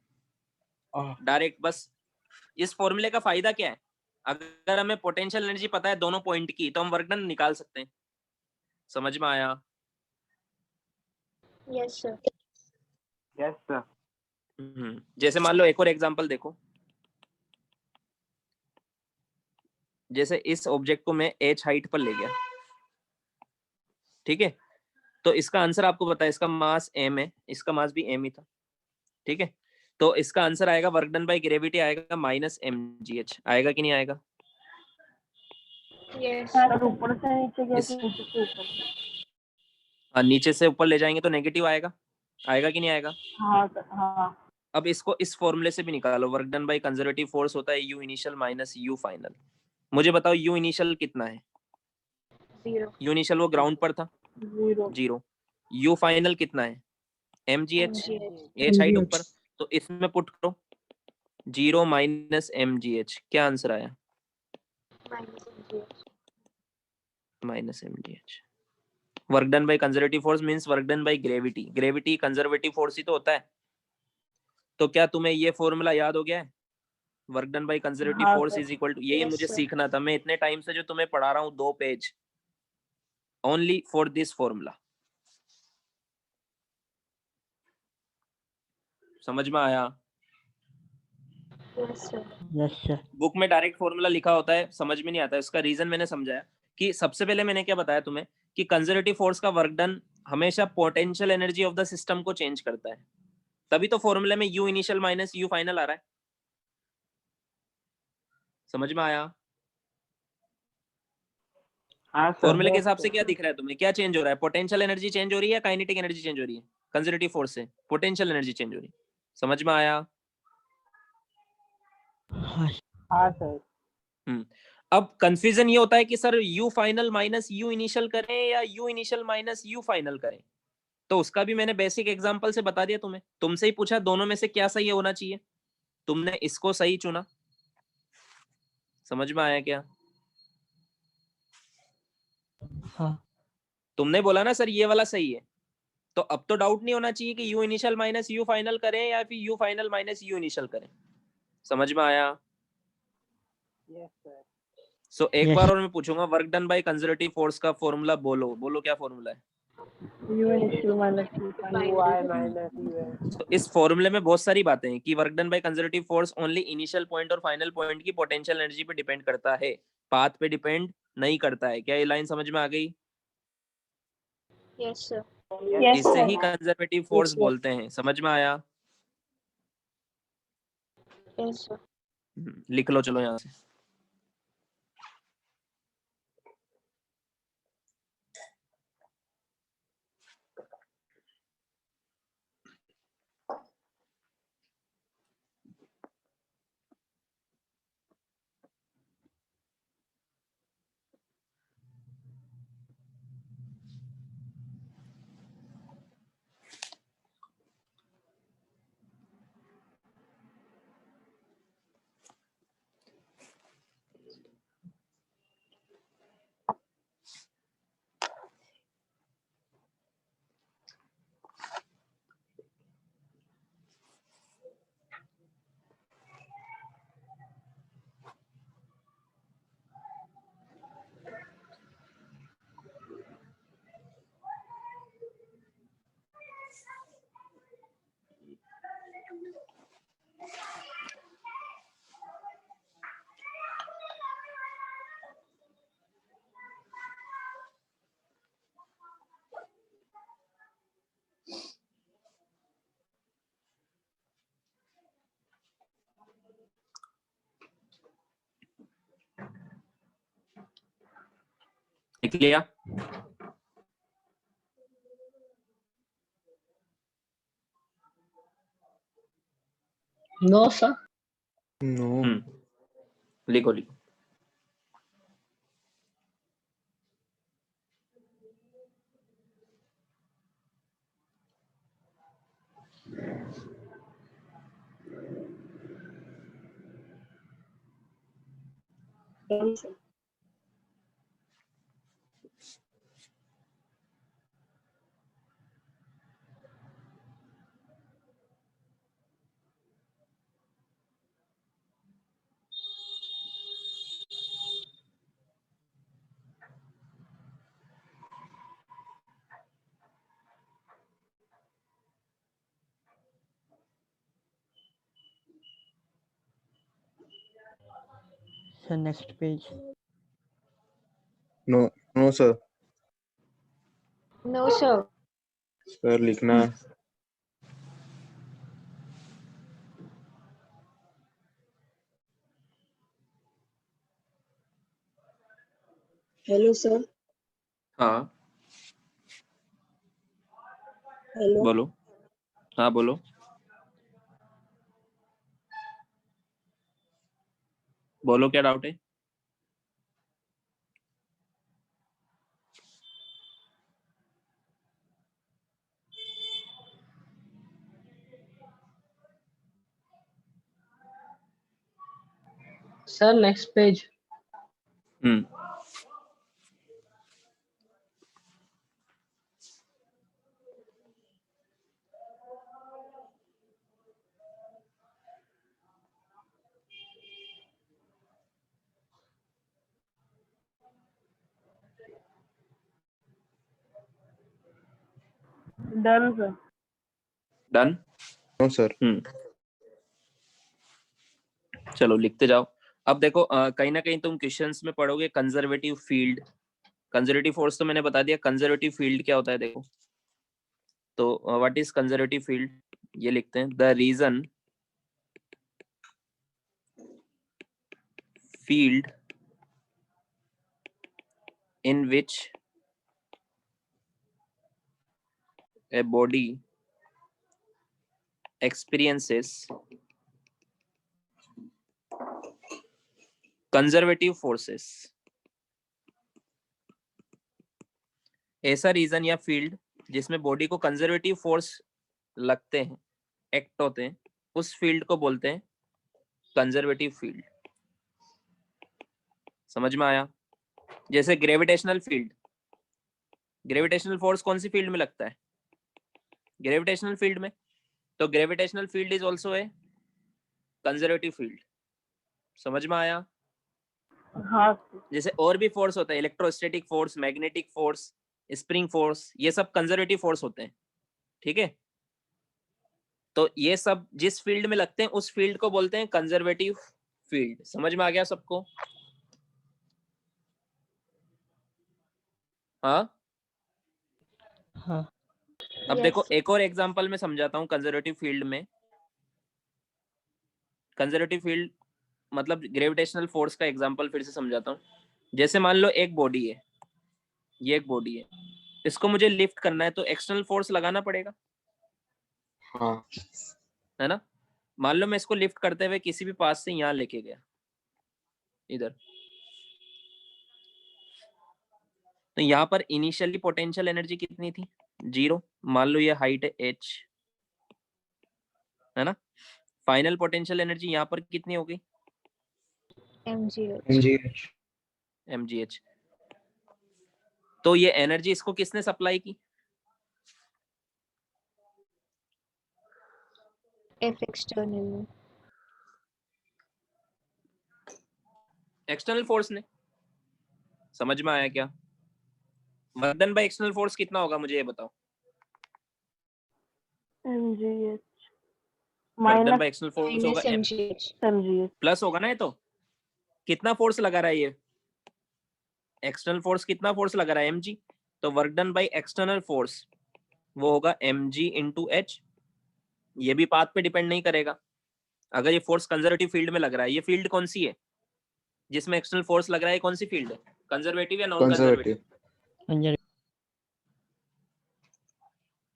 डायरेक्ट, बस इस फॉर्मूले का फायदा क्या है? अगर हमें पोटेंशियल एनर्जी पता है दोनों पॉइंट की, तो हम वर्क डन निकाल सकते हैं। समझ में आया? Yes sir. Yes, sir. जैसे मान लो एक और एग्जांपल देखो। जैसे इस ऑब्जेक्ट को मैं h हाइट पर ले गया, ठीक है, तो इसका आंसर आपको पता है, इसका मास m है, इसका मास भी m ही था, ठीक है। तो इसका आंसर आएगा वर्क डन बाय ग्रेविटी आएगा माइनस mgh, आएगा कि नहीं आएगा? यस सर ऊपर से नीचे गया इस- कि नीचे से ऊपर? हाँ, नीचे से ऊपर ले जाएंगे तो नेगेटिव आएगा, आएगा कि नहीं आएगा? हाँ सर हाँ। अब इसको इस फॉर्मूले से भी निकालो। Work done by conservative force होता है U initial minus U final. मुझे बताओ यू इनिशियल कितना है? 0 यू इनिशियल वो ग्राउंड पर था, 0। यू फाइनल कितना है? mgh, h हाइट ऊपर, तो इसमें पुट करो 0 माइनस mgh, क्या आंसर आया? Minus mgh। Work done by conservative force means work done by gravity. Gravity conservative force ही तो होता है। तो क्या तुम्हें ये फॉर्मूला याद हो गया है? वर्क डन बाय कंजर्वेटिव हाँ force sir. Is equal to, ये Yes, मुझे sir. सीखना था। मैं इतने टाइम से जो तुम्हें पढ़ा रहा हूँ 2 page only for this formula. समझ में आया? Yes, sir. Yes sir. Book में डायरेक्ट फॉर्मूला लिखा होता है, समझ में नहीं आता। इसका रीजन मैंने समझाया कि सबसे पहले मैंने क्या बताया तुम्हें कि कंजर्वेटिव फोर्स का वर्क डन हमेशा potential energy of the system को चेंज करता है, तभी तो फॉर्मूले में U initial minus U final आ रहा है। समझ में आया? हाँ सर. फॉर्मूले के हिसाब से क्या दिख रहा है तुम्हें? क्या चेंज हो रहा है? पोटेंशियल एनर्जी चेंज हो रही है या काइनेटिक एनर्जी चेंज हो रही है? कंजर्वेटिव फोर्स से पोटेंशियल एनर्जी चेंज हो रही है। समझ में आया? हाँ सर। अब कंफ्यूजन ये होता है कि sir you final minus U initial करें या you initial minus U final करें। तो उसका भी मैंने बेसिक एग्जांपल से बता दिया तुम्हें। तुमसे ही पूछा दोनों में से क्या सही होना चाहिए, तुमने इसको सही चुना। समझ में आया क्या? हाँ। तुमने बोला ना सर ये वाला सही है, तो अब तो डाउट नहीं होना चाहिए कि you initial minus U final करें या फिर you final minus U initial करें। समझ में आया? Yes sir. सो एक बार और मैं पूछूंगा, work done by conservative force का फॉर्मूला बोलो, बोलो क्या फॉर्मूला है? U initial minus you I minus you है। तो इस फॉर्मूले में बहुत सारी बातें हैं कि work done by conservative force only initial point और फाइनल पॉइंट की पोटेंशियल एनर्जी पे डिपेंड करता है, पाथ पे डिपेंड नहीं करता है। क्या ये लाइन समझ में आ गई? Yes, sir. यस इसे ही सर। कंजर्वेटिव फोर्स बोलते हैं। समझ में आया? Yes, sir. लिख लो चलो यहाँ से। लिख लिया? No sir. नो। लिखो लिखो। Sir next page. No no sir. No, sir. Sir लिखना है। Hello sir. हाँ हेलो। बोलो। हाँ बोलो। बोलो क्या डाउट है? Sir next page. Done sir. Done. No sir. चलो लिखते जाओ। अब देखो कहीं ना कहीं तुम क्वेश्चंस में पढ़ोगे कंजर्वेटिव फील्ड। कंजर्वेटिव फोर्स तो मैंने बता दिया। कंजर्वेटिव फील्ड क्या होता है देखो। तो व्हाट इज कंजर्वेटिव फील्ड? ये लिखते हैं the region field in which a body experiences conservative forces। ऐसा रीजन या फील्ड जिसमें बॉडी को कंजर्वेटिव फोर्स लगते हैं, एक्ट होते हैं, उस फील्ड को बोलते हैं कंजर्वेटिव फील्ड। समझ में आया? जैसे ग्रेविटेशनल फील्ड, ग्रेविटेशनल फोर्स कौन सी फील्ड में लगता है? ग्रेविटेशनल फील्ड में। तो gravitational field is also a conservative field. समझ में आया? हाँ। जैसे और भी फोर्स होता है, electrostatic force, magnetic force, spring force, ये सब कंजर्वेटिव फोर्स होते हैं। ठीक है? तो ये सब जिस फील्ड में लगते हैं उस फील्ड को बोलते हैं कंजर्वेटिव फील्ड। समझ में आ गया सबको? हाँ। हाँ अब Yes, देखो sir. एक और एग्जांपल में समझाता हूँ कंजर्वेटिव फील्ड में। कंजर्वेटिव फील्ड मतलब ग्रेविटेशनल फोर्स का एग्जांपल फिर से समझाता हूँ। जैसे मान लो एक बॉडी है, ये एक बॉडी है, इसको मुझे लिफ्ट करना है तो एक्सटर्नल फोर्स लगाना पड़ेगा, हाँ। है ना? मान लो मैं इसको लिफ्ट करते हुए किसी भी पास से यहाँ लेके गया इधर, तो यहाँ पर इनिशियली पोटेंशियल एनर्जी कितनी थी? 0। मान लो ये हाइट है h, है ना? फाइनल पोटेंशियल एनर्जी यहाँ पर कितनी हो गई? MGH. mgh। तो ये एनर्जी इसको किसने सप्लाई की? F external. एक्सटर्नल फोर्स ने। समझ में आया क्या? Work done by external force कितना होगा मुझे ये बताओ। MGH work done minus y external force होगा Minus MGH. MGH। प्लस होगा ना। ये तो कितना फोर्स लगा रहा है ये? एक्सटर्नल फोर्स कितना फोर्स लगा रहा है? mg। तो work done by external force वो होगा mg इंटू h। ये भी पाथ पे डिपेंड नहीं करेगा। अगर ये फोर्स कंजर्वेटिव फील्ड में लग रहा है, ये फील्ड कौन सी है जिसमें एक्सटर्नल फोर्स लग रहा है? कौन सी फील्ड है? कंजर्वेटिव या नॉन कंजर्वेटिव? कंजर्वेटिव। कंजर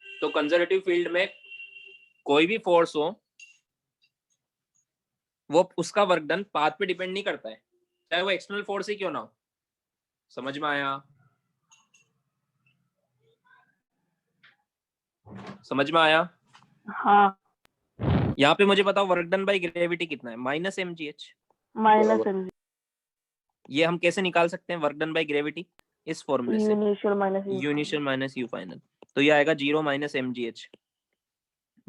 तो कंजर्वेटिव फील्ड में कोई भी फोर्स हो वो उसका वर्क डन पाथ पे डिपेंड नहीं करता है, चाहे वो एक्सटर्नल फोर्स ही क्यों ना हो। समझ में आया? समझ में आया? हाँ यहाँ पे मुझे बताओ वर्क डन बाय ग्रेविटी कितना है? Minus mgh। माइनस एम ये हम कैसे निकाल सकते हैं वर्क डन बाय ग्रेविटी? इस फॉर्मूले से, initial minus U initial minus U final. तो ये आएगा 0 माइनस mgh,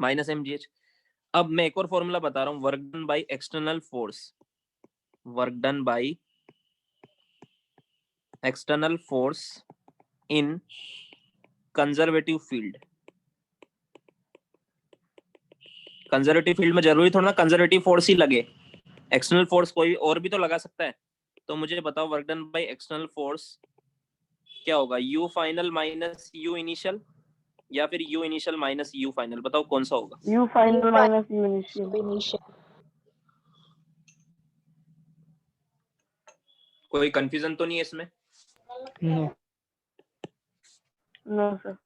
माइनस mgh। अब मैं एक और फॉर्मूला बता रहा हूँ, work done by external force, work done by external force in conservative field. Conservative field में जरूरी थोड़ा ना कंजर्वेटिव फोर्स ही लगे, एक्सटर्नल फोर्स कोई और भी तो लगा सकता है। तो मुझे बताओ work done by external force क्या होगा? U final minus U initial या फिर U initial minus U final? बताओ कौन सा होगा? U final minus U initial. Initial. कोई कंफ्यूजन तो नहीं है इसमें? No no sir.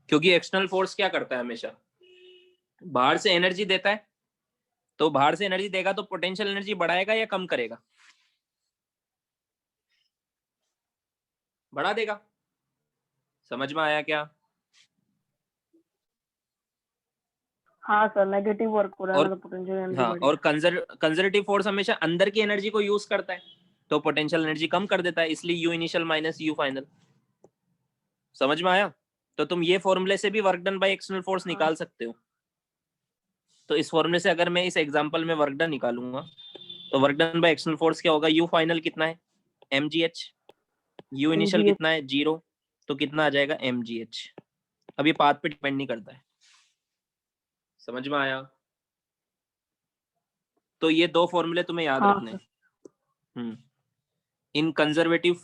क्योंकि एक्सटर्नल फोर्स क्या करता है? हमेशा बाहर से एनर्जी देता है, तो बाहर से एनर्जी देगा तो पोटेंशियल एनर्जी बढ़ाएगा या कम करेगा? बढ़ा देगा। समझ में आया क्या? हाँ सर, नेगेटिव वर्क हो रहा है और मतलब पोटेंशियल एनर्जी हाँ, बढ़ेगी। और कंजर्वेटिव फोर्स हमेशा अंदर की एनर्जी को यूज करता है, तो पोटेंशियल एनर्जी कम कर देता है, इसलिए you initial minus U final. समझ में आया? तो तुम ये फॉर्मूले से भी work done by external force निकाल सकते हो। तो इस फॉर्मूले से अगर मैं इस एग्जांपल में वर्क डन निकालूंगा तो work done by external force क्या होगा? यू फाइनल कितना है? mgh। यू इनिशियल MGH कितना है? 0। तो कितना आ जाएगा? mgh। अब ये पाथ पे डिपेंड नहीं करता है। समझ में आया? तो ये दो फॉर्मूले तुम्हें याद हाँ रखने सर। हैं। इन कंजर्वेटिव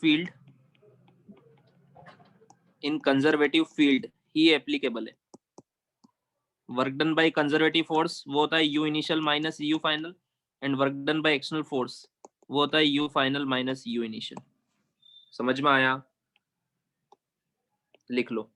फील्ड ही एप्लीकेबल है। Work done by conservative force वो होता है U initial minus U final, and work done by external force वो होता है U final minus U initial. समझ में आया? लिख लो।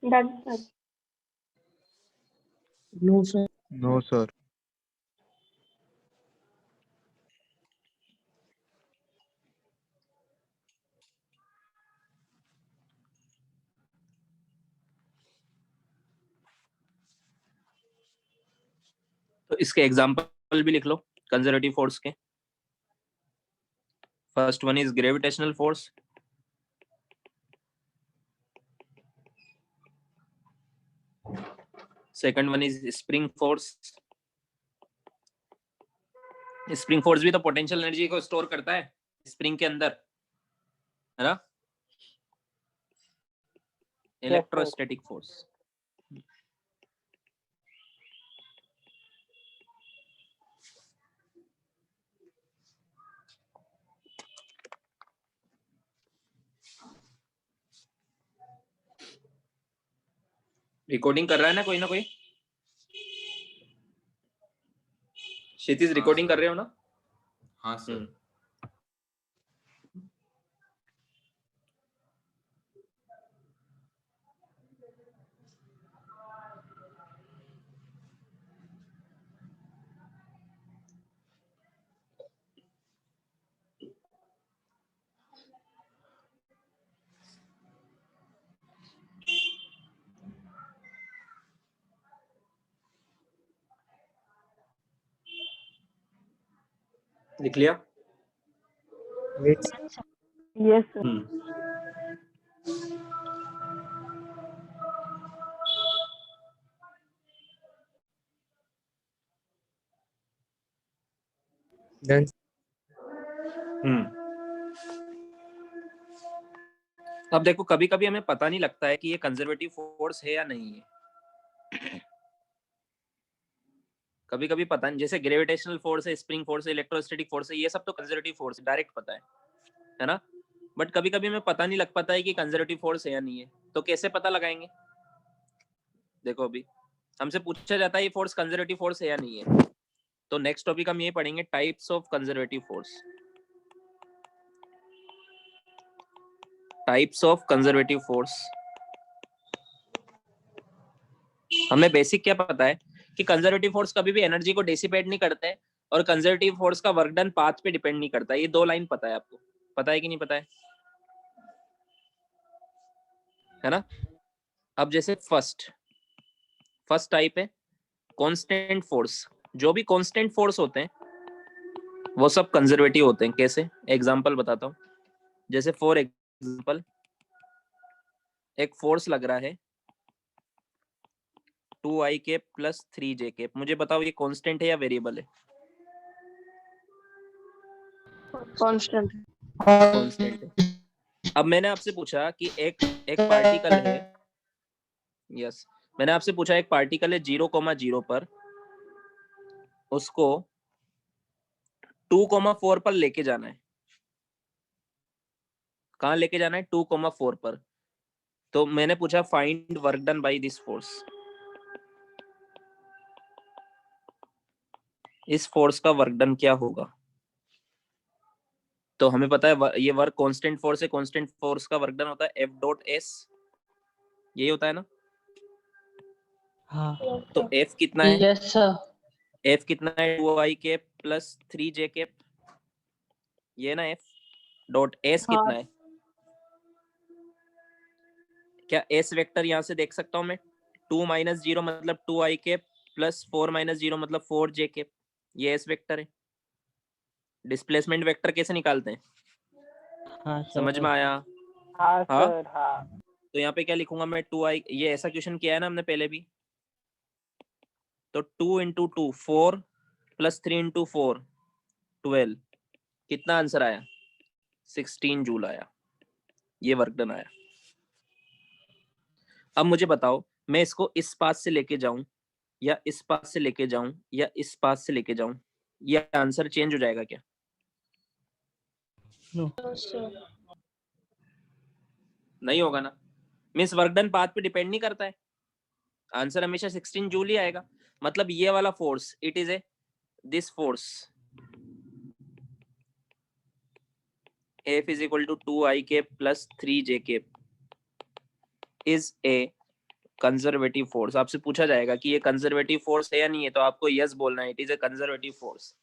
Done sir. No sir. No sir. तो इसके एग्जांपल भी लिख लो कंजर्वेटिव फोर्स के। First one is gravitational force, second one is spring force. Spring force भी तो पोटेंशियल एनर्जी को स्टोर करता है स्प्रिंग के अंदर, है ना? Electrostatic force. रिकॉर्डिंग कर रहा है ना कोई? क्षितिज रिकॉर्डिंग कर रहे हो ना? हाँ सर। लिख लिया? Yes, sir. Done. अब देखो, कभी कभी हमें पता नहीं लगता है कि ये कंजर्वेटिव फोर्स है या नहीं है। कभी कभी पता नहीं, जैसे ग्रेविटेशनल फोर्स है, स्प्रिंग फोर्स है, इलेक्ट्रोस्टैटिक फोर्स है, ये सब तो कंजर्वेटिव फोर्स डायरेक्ट पता है ना? बट कभी कभी हमें पता नहीं लग पाता है कि कंजर्वेटिव फोर्स है या नहीं है। तो कैसे पता लगाएंगे? देखो, अभी हमसे पूछा जाता है ये फोर्स कंजर्वेटिव फोर्स है या नहीं है, तो नेक्स्ट टॉपिक हम ये पढ़ेंगे, types of conservative force. Types of conservative force. हमें बेसिक क्या पता है कि कंजर्वेटिव फोर्स कभी भी एनर्जी को डिसिपेट नहीं करते हैं, और कंजर्वेटिव फोर्स का वर्क डन पाथ पे डिपेंड नहीं करता। ये 2 लाइन पता है आपको? पता है कि नहीं पता है ना? अब जैसे फर्स्ट टाइप है कांस्टेंट फोर्स। जो भी कांस्टेंट फोर्स होते हैं वो सब कंजर्वेटिव होते हैं। कैसे? एग्जांपल बताता हूँ। जैसे फॉर एग्जांपल एक फोर्स लग रहा है 2i के प्लस 3j के। मुझे बताओ ये कांस्टेंट है या वेरिएबल है? Constant. कांस्टेंट है। अब मैंने आपसे पूछा कि एक पार्टिकल है, यस, मैंने आपसे पूछा एक पार्टिकल है 0,0 पर, उसको 2,4 पर लेके जाना है। कहाँ लेके जाना है? 2,4 पर। तो मैंने पूछा find work done by this force. इस फोर्स का वर्क डन क्या होगा? तो हमें पता है ये वर्क कांस्टेंट फोर्स है। कांस्टेंट फोर्स का वर्क डन होता है F.S, यही होता है ना? हाँ। तो F कितना है? Yes sir. F कितना है? 2i के प्लस 3j के, ये ना F.S कितना है? क्या S वेक्टर यहाँ से देख सकता हूँ मैं? 2 माइनस 0 मतलब 2i के प्लस 4 माइनस 0 मतलब 4j के। ये S वेक्टर है। डिस्प्लेसमेंट वेक्टर कैसे निकालते हैं? हाँ सर। समझ में आया? हाँ हाँ? सर, हाँ. तो यहाँ पे क्या लिखूंगा मैं? 2i, ये ऐसा क्वेश्चन किया है ना हमने पहले भी। तो 2 इंटू 2 4 प्लस 3 इंटू 4 12। कितना आंसर आया? 16 जूल आया। ये वर्क डन आया। अब मुझे बताओ, मैं इसको इस पास से लेके जाऊं या इस पास से लेके जाऊं या इस पास से लेके जाऊं, ये आंसर चेंज हो जाएगा क्या? नो। नहीं होगा ना। मींस वर्क डन पाथ पे डिपेंड नहीं करता है, आंसर हमेशा 16 जूल ही आएगा। मतलब ये वाला force, it is a this force F is equal to 2i के प्लस 3j के इज ए कंजर्वेटिव फोर्स। आपसे पूछा जाएगा कि ये कंजर्वेटिव फोर्स है या नहीं है, तो आपको यस बोलना है, it is a conservative force.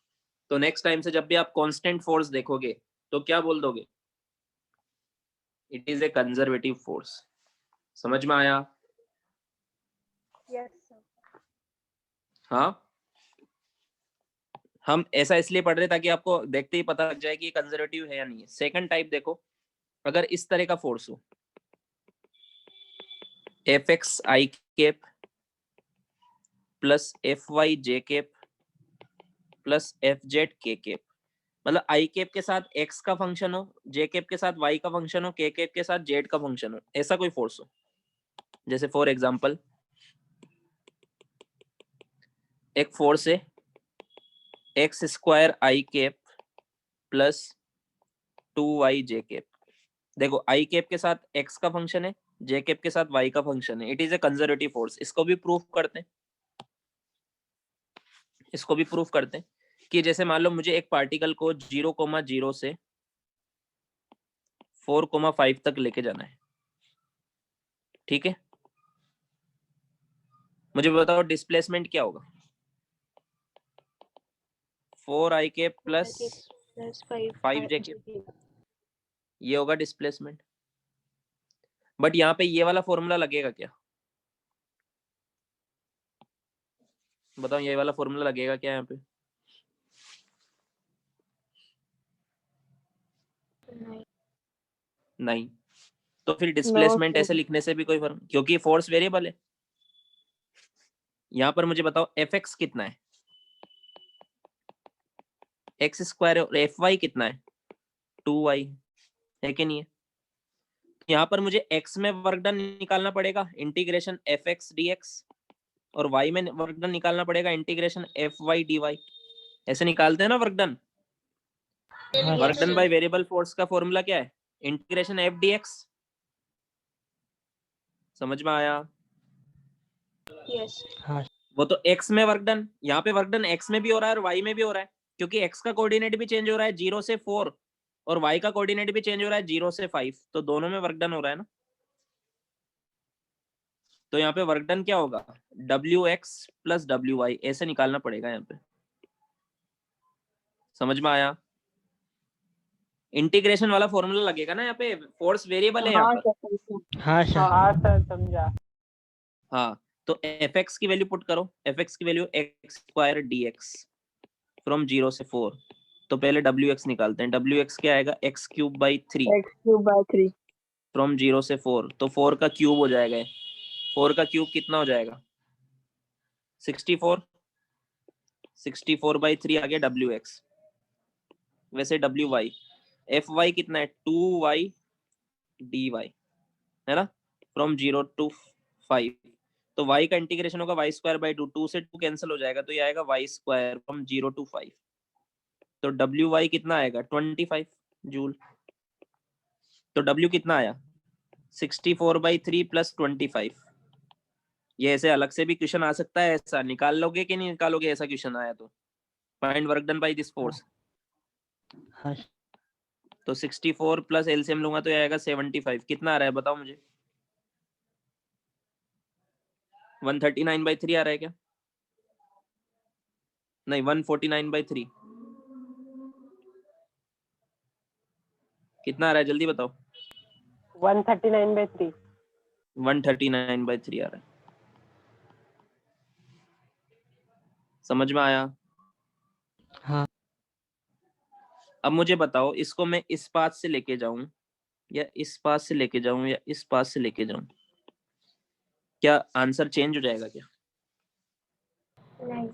तो नेक्स्ट टाइम से जब भी आप कांस्टेंट फोर्स देखोगे तो क्या बोल दोगे? It is a conservative force. समझ में आया? Yes, sir. हाँ, हम ऐसा इसलिए पढ़ रहे ताकि आपको देखते ही पता लग जाए कि ये कंजर्वेटिव है या नहीं है। सेकंड टाइप देखो, अगर इस तरह का फोर्स हो Fx i cap plus Fy j cap plus Fz k cap, मतलब i कैप के साथ x का फंक्शन हो, j कैप के साथ y का फंक्शन हो, k कैप के साथ z का फंक्शन हो, ऐसा कोई फोर्स हो। जैसे फॉर एग्जांपल एक फोर्स है X square I cap plus 2y j cap. देखो i कैप के साथ x का फंक्शन है, जे कैप के साथ वाई का फंक्शन है, it is a conservative force. इसको भी प्रूफ करते हैं, इसको भी प्रूफ करते हैं कि जैसे मान लो मुझे एक पार्टिकल को 0,0 से 4,5 तक लेके जाना है, ठीक है। मुझे बताओ डिस्प्लेसमेंट क्या होगा? 4i के प्लस प्लस 5 5j के, ये होगा डिस्प्लेसमेंट। बट यहाँ पे ये वाला फॉर्मूला लगेगा क्या? बताओ ये वाला फॉर्मूला लगेगा क्या यहाँ पे? नहीं। तो फिर डिस्प्लेसमेंट ऐसे लिखने से भी कोई फर्क, क्योंकि फोर्स वेरिएबल है। यहाँ पर मुझे बताओ Fx कितना है? x स्क्वायर है, और Fy कितना है? 2y है कि नहीं है? यहाँ पर मुझे x में वर्क डन निकालना पड़ेगा, इंटीग्रेशन fx dx, और y में वर्क डन निकालना पड़ेगा, इंटीग्रेशन fy dy। ऐसे निकालते हैं ना वर्क डन। हाँ work sir. Done by variable force का फॉर्मूला क्या है? Integration f dx। समझ में आया? यस। हाँ वो तो x में वर्क डन, यहाँ पे वर्क डन x में भी हो रहा है और y में भी हो रहा है, क्योंकि x का कोऑर्डिनेट भी चेंज हो रहा है 0 से 4, और y का कोऑर्डिनेट भी चेंज हो रहा है 0 से 5, तो दोनों में वर्क डन हो रहा है ना। तो यहाँ पे वर्क डन क्या होगा? Wx प्लस Wy, ऐसे निकालना पड़ेगा यहाँ पे। समझ में आया? इंटीग्रेशन वाला फॉर्मूला लगेगा ना यहाँ पे, फोर्स वेरिएबल है यहाँ हाँ पर। सर। हाँ सर। हाँ सर समझा। हाँ, तो fx की वैल्यू पुट करो, fx की value x square dx from 0 से 4। तो पहले wx निकालते हैं। wx क्या आएगा? x cube by 3 x3/3 from 0 से 4, तो 4 का क्यूब हो जाएगा। 4 का क्यूब कितना हो जाएगा? 64। 64/3 आ गया wx। वैसे wy, fy कितना है? 2y dy है ना, फ्रॉम 0 to 5। तो y का इंटीग्रेशन होगा y स्क्वायर बाई 2, 2 से 2 कैंसिल हो जाएगा, तो ये आएगा y स्क्वायर फ्रॉम 0 to 5। तो wy कितना आएगा? 25 जूल। तो w कितना आया? 64/3 प्लस 25। ये ऐसे अलग से भी क्वेश्चन आ सकता है, ऐसा निकाल लोगे कि नहीं निकालोगे? ऐसा क्वेश्चन आया तो find work done by this force. हाँ तो 64 प्लस एलसीएम लूंगा तो ये आएगा 75। कितना आ रहा है बताओ मुझे? 139/3 आ रहा है क्या? नहीं, 149/3। कितना आ रहा है जल्दी बताओ? 139/3। 139/3 आ रहा है। समझ में आया? हाँ। अब मुझे बताओ, इसको मैं इस पास से लेके जाऊं या इस पास से लेके जाऊं या इस पास से लेके जाऊं, क्या आंसर चेंज हो जाएगा क्या? नहीं।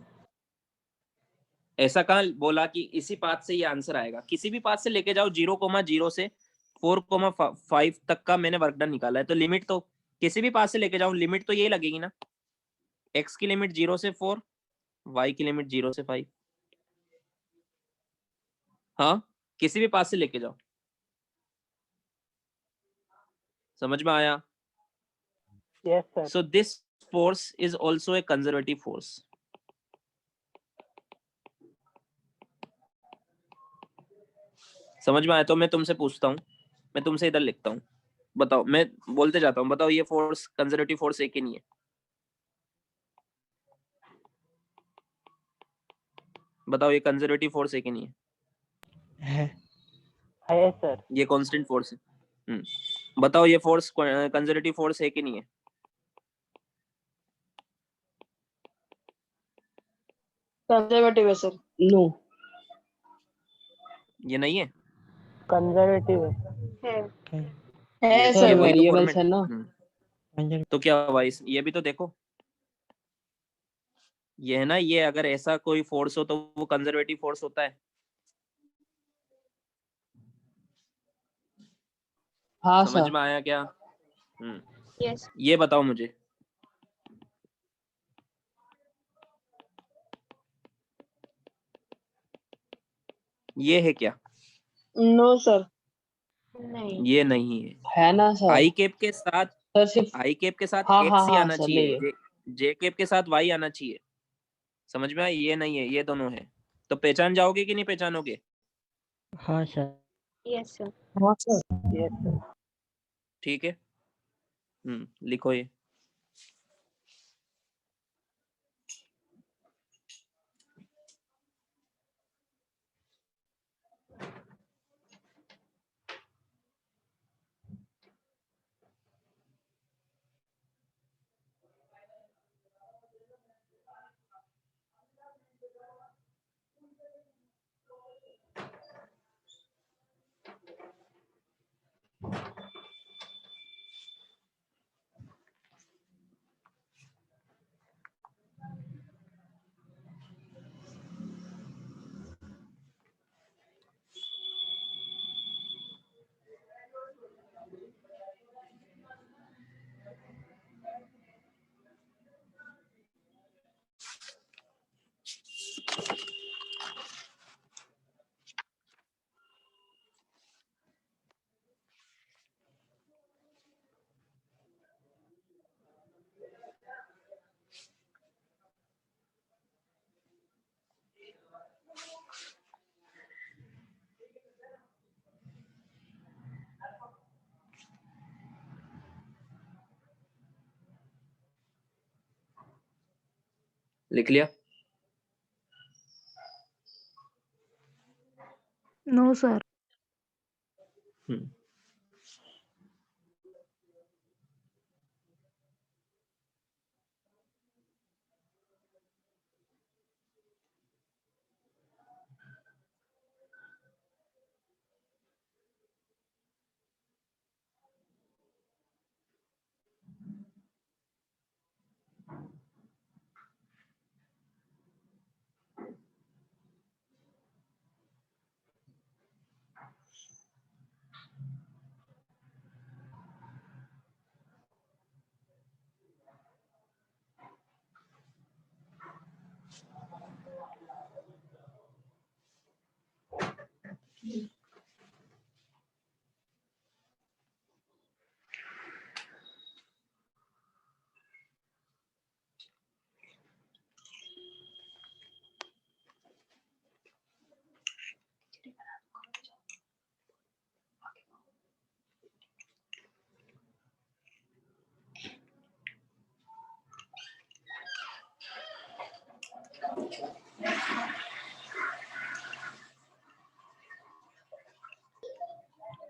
ऐसा कहाँ बोला कि इसी पाथ से ये आंसर आएगा? किसी भी पाथ से लेके जाओ, 0,0 से 4,5 तक का मैंने वर्क डन निकाला है, तो लिमिट तो किसी भी पाथ से लेके जाऊं, लिमिट तो यही लगेगी ना। x की लिमिट 0 से 4, y की लिमिट 0 से 5। हाँ, किसी भी पाथ से लेके जाओ। समझ में आया? Yes sir. So this force is also a conservative force. समझ में आया? तो मैं तुमसे पूछता हूँ, मैं तुमसे इधर लिखता हूँ, बताओ, मैं बोलते जाता हूँ, बताओ ये फोर्स कंजर्वेटिव फोर्स है कि नहीं है? बताओ ये कंजर्वेटिव फोर्स है कि नहीं है? है सर। ये कांस्टेंट फोर्स है। बताओ ये फोर्स कंजर्वेटिव फोर्स है कि नहीं है? कंजर्वेटिव है सर। नो। ये नहीं है? कंजर्वेटिव है। है। ये सर वही तो वेरिएबल्स फॉर्मेट है ना। तो क्या हुआ ये भी तो देखो, ये है ना, ये अगर ऐसा कोई फोर्स हो तो वो कंजर्वेटिव फोर्स होता है। हाँ समझ सर। में आया क्या? यस। ये बताओ मुझे, ये है क्या? No sir. नहीं। ये नहीं है। है ना सर। आई कैप के साथ सर सिर्फ आई कैप के साथ हाँ एक्स हाँ ही हाँ आना सर चाहिए, नहीं है। जे कैप के साथ वाई आना चाहिए। समझ में आया? ये नहीं है, ये दोनों है। तो पहचान जाओगे कि नहीं पहचानोगे? हाँ सर। Yes sir. हाँ सर। Yes sir. ठीक है, लिखो ये। लिख लिया? No sir. Hmm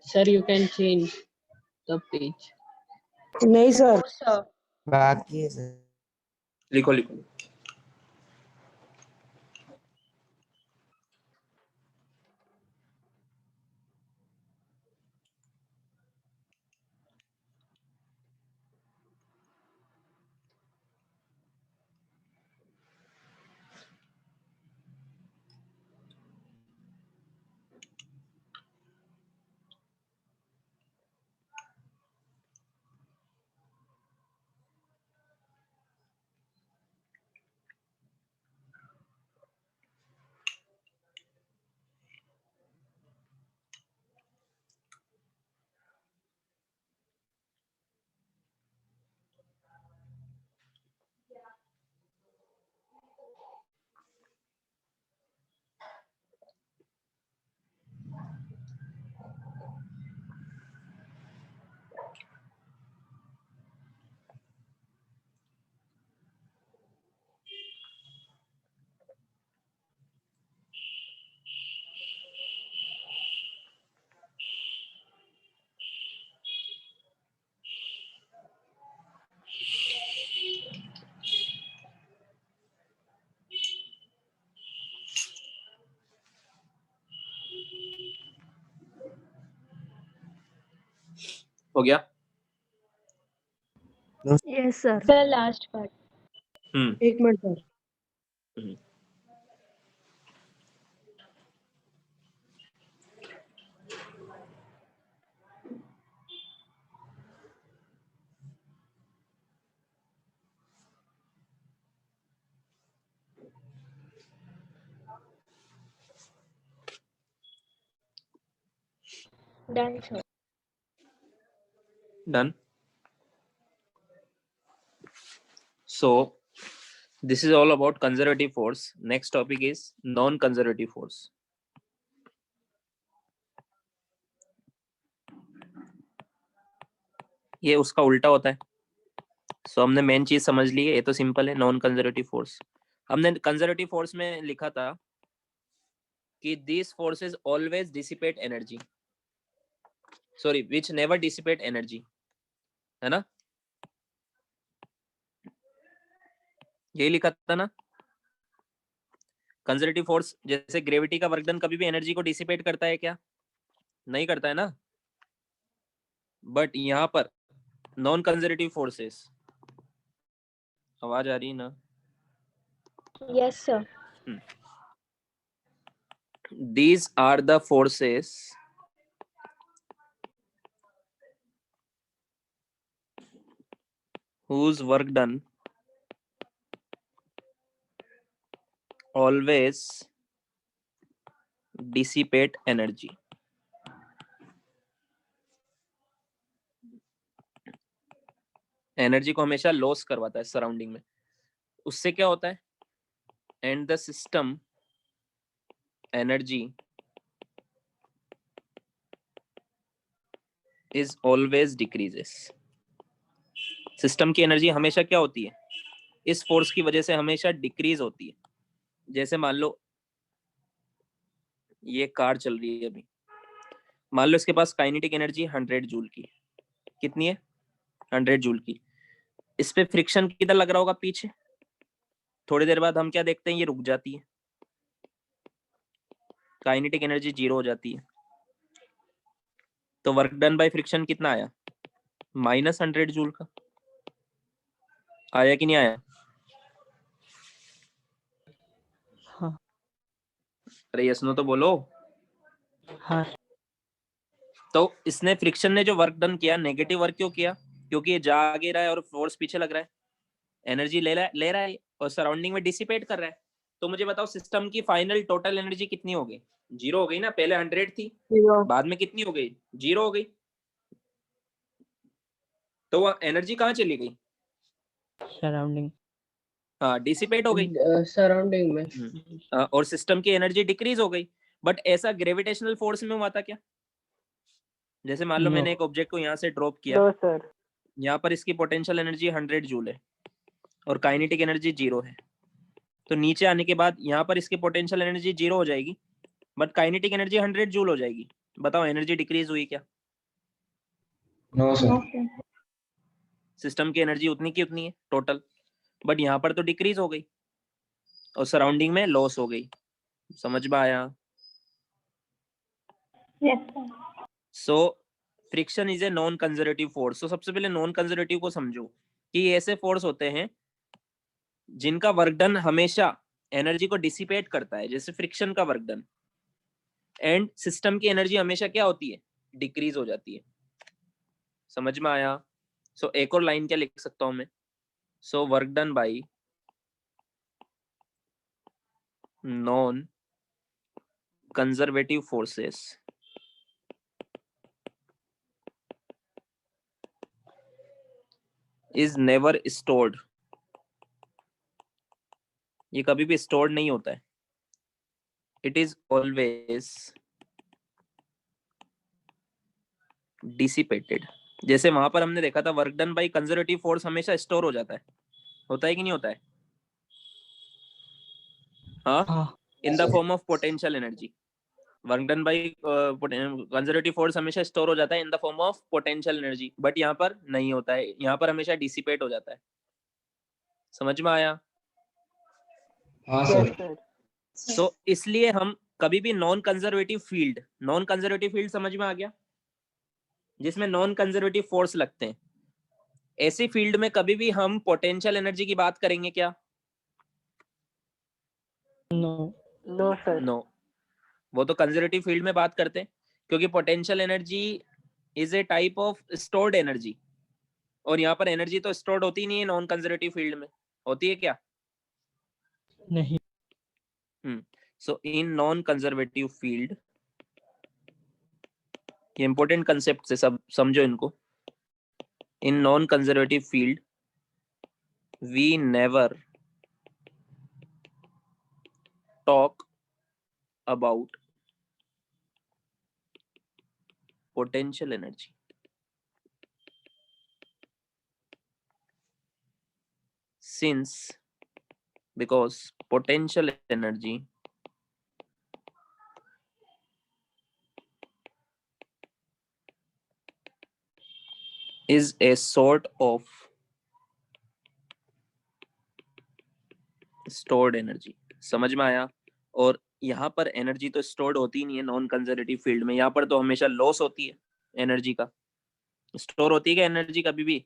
sir you can change the page. नहीं सर। No sir. बाकी है सर। लिखो लिखो। हो गया? Yes sir. Sir last part. एक minute sir. Done sir. Done. So this is all about conservative force. Next topic is non-conservative force. ये उसका उल्टा होता है. सो हमने मेन चीज समझ ली है, ये तो सिंपल है. नॉन कंजर्वेटिव फोर्स, हमने कंजर्वेटिव फोर्स में लिखा था कि these forces always dissipate energy, sorry, which never dissipate energy, है ना? यही लिखा था ना. कंजर्वेटिव फोर्स जैसे ग्रेविटी का वर्कडन कभी भी एनर्जी को डिसिपेट करता है क्या? नहीं करता है ना. बट यहाँ पर नॉन कंजर्वेटिव फोर्सेस, आवाज आ रही ना? Yes, sir. These are the forces whose work done always dissipate energy. Energy को हमेशा लॉस करवाता है सराउंडिंग में. उससे क्या होता है? And the system energy is always decreases. System की एनर्जी हमेशा क्या होती है? इस फोर्स की वजह से हमेशा डिक्रीज होती है. जैसे मान लो ये कार चल रही है अभी, मान लो इसके पास काइनेटिक एनर्जी 100 जूल की. कितनी है? 100 जूल की. इस पे फ्रिक्शन किधर लग रहा होगा? पीछे. थोड़ी देर बाद हम क्या देखते हैं? ये रुक जाती है, काइनेटिक एनर्जी 0 हो जाती है. तो वर्क डन बाय फ्रिक्शन कितना आया? -100 जूल का. आया कि नहीं आया? हाँ अरे यस नो तो बोलो. हाँ तो इसने फ्रिक्शन ने जो वर्क डन किया, नेगेटिव वर्क क्यों किया? क्योंकि ये जा आगे रहा है और फोर्स पीछे लग रहा है. एनर्जी ले रहा है और सराउंडिंग में डिसिपेट कर रहा है. तो मुझे बताओ सिस्टम की फाइनल टोटल एनर्जी कितनी हो गई? 0 हो गई ना. पहले 100 थी, बाद में कितनी हो गई? 0 हो गई. तो वो एनर्जी कहाँ चली गई? सराउंडिंग. हाँ, डिसिपेट हो गई. सराउंडिंग में. और सिस्टम की एनर्जी डिक्रीज हो गई. बट ऐसा ग्रेविटेशनल फोर्स में हुआ था क्या? जैसे मान लो No. मैंने एक ऑब्जेक्ट को यहाँ से ड्रॉप किया, नो सर। यहाँ पर इसकी पोटेंशियल एनर्जी 100 जूल है और काइनेटिक एनर्जी 0 है. तो नीचे आने के बाद यहाँ पर इसकी पोटेंशियल एनर्जी 0 हो जाएगी, बट काइनेटिक एनर्जी 100 जूल हो जाएगी. बताओ एनर्जी डिक्रीज हुई क्या? No sir. सिस्टम की एनर्जी उतनी की उतनी है टोटल, बट यहाँ पर तो डिक्रीज हो गई और सराउंडिंग में लॉस हो गई. समझ में आया? So friction is a non conservative force. तो सबसे पहले नॉन कंजर्वेटिव को समझो कि ये ऐसे फोर्स होते हैं जिनका वर्क डन हमेशा एनर्जी को डिसिपेट करता है, जैसे फ्रिक्शन का वर्क डन. एंड सिस्टम की एनर्जी हमेशा क्या होती है? डिक्रीज हो जाती है. समझ में आया? सो एक और लाइन क्या लिख सकता हूं मैं? So work done bye non conservative forces is never stored. ये कभी भी स्टोर्ड नहीं होता है. It is always dissipated. जैसे वहां पर हमने देखा था work done by conservative force हमेशा स्टोर हो जाता है. होता है कि नहीं होता है? हाँ, हाँ इन the form of potential energy. Work done by conservative force हमेशा स्टोर हो जाता है इन the form of potential energy, but यहाँ पर नहीं होता है. यहाँ पर हमेशा डिसिपेट हो जाता है. समझ में आया? हाँ यस सर. सर। तो इसलिए हम कभी भी नॉन कंजर्वेटिव फील्ड समझ में आ गया, जिसमें नॉन कंजर्वेटिव फोर्स लगते हैं, ऐसी फील्ड में कभी भी हम पोटेंशियल एनर्जी की बात करेंगे क्या? नो. No sir. नो. वो तो कंजर्वेटिव फील्ड में बात करते हैं, क्योंकि potential energy is a type of stored energy, और यहाँ पर एनर्जी तो स्टोर्ड होती नहीं है नॉन कंजर्वेटिव फील्ड में. होती है क्या? नहीं. सो इन नॉन कंजर्वेटिव फील्ड, ये इंपॉर्टेंट कंसेप्ट है, सब समझो इनको. In non conservative field we never talk about potential energy. Because potential energy is a sort of stored energy. समझ में आया? और यहाँ पर एनर्जी तो स्टोर्ड होती नहीं है नॉन कंजर्वेटिव फील्ड में, यहाँ पर तो हमेशा लॉस होती है एनर्जी का। स्टोर होती है क्या एनर्जी कभी भी?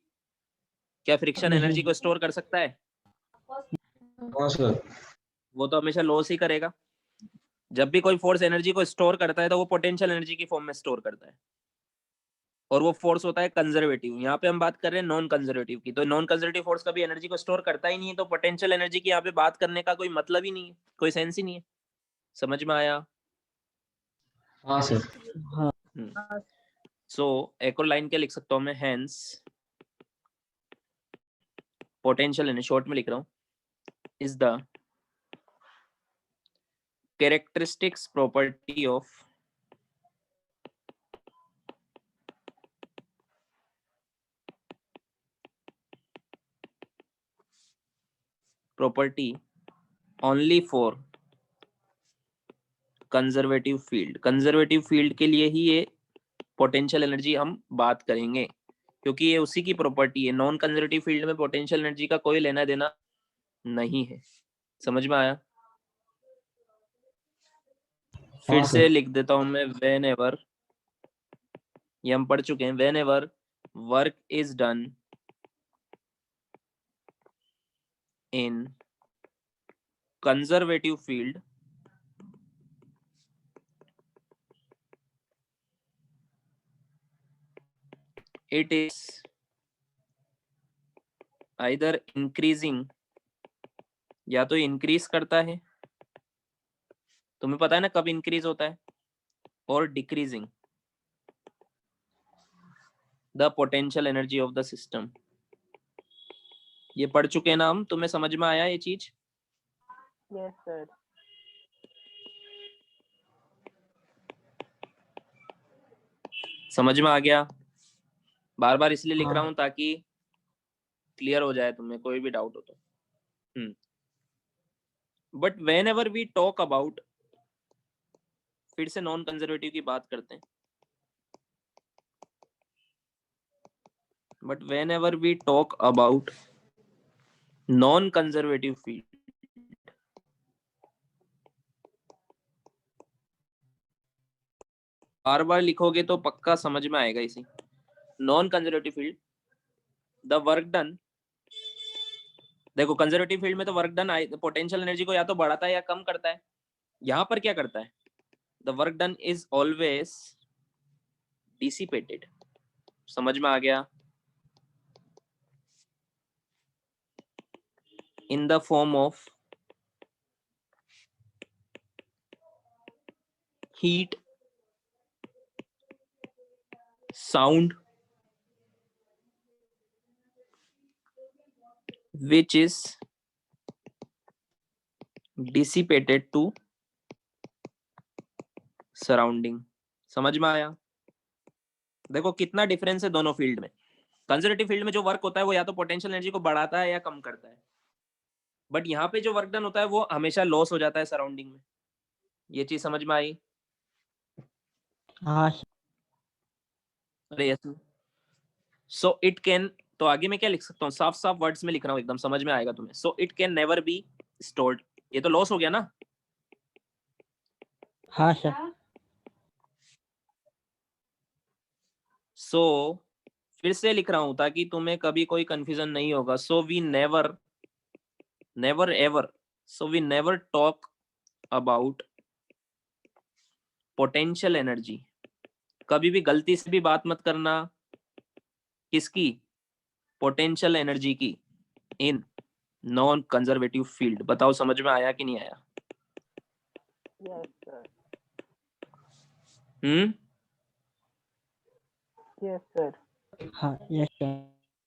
क्या फ्रिक्शन नहीं। एनर्जी को स्टोर कर सकता है? हाँ सर। वो तो हमेशा लॉस ही करेगा। जब भी कोई फोर्स एनर्जी को स्टोर करता है तो वो पोटेंशियल एनर्जी की फॉर्म में स्टोर करता है, और वो फोर्स होता है कंजर्वेटिव। यहाँ पे हम बात कर रहे हैं नॉन कंजर्वेटिव की, तो नॉन कंजर्वेटिव फोर्स कभी एनर्जी को स्टोर करता ही नहीं है, तो पोटेंशियल एनर्जी की यहाँ पे बात करने का कोई मतलब ही नहीं है, कोई सेंस ही नहीं है। समझ में आया? हाँ सर। हाँ। सो एक और लाइन क्या लिख सकता हूँ मैं? हेंस पोटेंशियल एनर्जी, शॉर्ट में लिख रहा हूँ, is the characteristics property of property only for conservative field. Conservative field के लिए ही ये पोटेंशियल एनर्जी हम बात करेंगे, क्योंकि ये उसी की प्रॉपर्टी है। नॉन कंजर्वेटिव फील्ड में पोटेंशियल एनर्जी का कोई लेना देना नहीं है। समझ में आया? फिर से लिख देता हूं मैं, वेन एवर, ये हम पढ़ चुके हैं, when ever work is done in conservative field it is either increasing, या तो इंक्रीज करता है, तुम्हें पता है ना कब इंक्रीज होता है, और decreasing the potential energy of the system. ये पढ़ चुके हैं ना हम? तुम्हें समझ में आया ये चीज? Yes sir. समझ में आ गया? बार बार इसलिए लिख रहा हूं ताकि क्लियर हो जाए तुम्हें, कोई भी डाउट हो तो। But whenever we talk about, फिर से नॉन कंजर्वेटिव की बात करते हैं, but whenever we talk about non conservative field, बार बार लिखोगे तो पक्का समझ में आएगा इसे। Non conservative field, the work done, देखो कंजर्वेटिव फील्ड में तो वर्क डन पोटेंशियल एनर्जी को या तो बढ़ाता है या कम करता है। यहाँ पर क्या करता है? The work done is always dissipated. समझ में आ गया? इन the form of heat, sound, which is dissipated to surrounding। समझ में आया? देखो कितना डिफरेंस है दोनों फील्ड में। कंजर्वेटिव फील्ड में जो वर्क होता है वो या तो पोटेंशियल एनर्जी को बढ़ाता है या कम करता है, बट यहाँ पे जो वर्क डन होता है वो हमेशा लॉस हो जाता है सराउंडिंग में। ये चीज समझ में आई? हाँ। अरे यस। सो इट कैन, तो आगे मैं क्या लिख सकता हूँ? साफ साफ वर्ड्स में लिख रहा हूँ, एकदम समझ में आएगा तुम्हें। So it can never be stored, ये तो लॉस हो गया ना। हाँ सर। सो फिर से लिख रहा हूं ताकि तुम्हें कभी कोई कंफ्यूजन नहीं होगा। So we never ever, so we never talk about potential energy. कभी भी गलती से भी बात मत करना किसकी? पोटेंशियल एनर्जी की, इन नॉन कंजर्वेटिव फील्ड। बताओ समझ में आया कि नहीं आया? Yes sir. Yes sir. हाँ यस सर।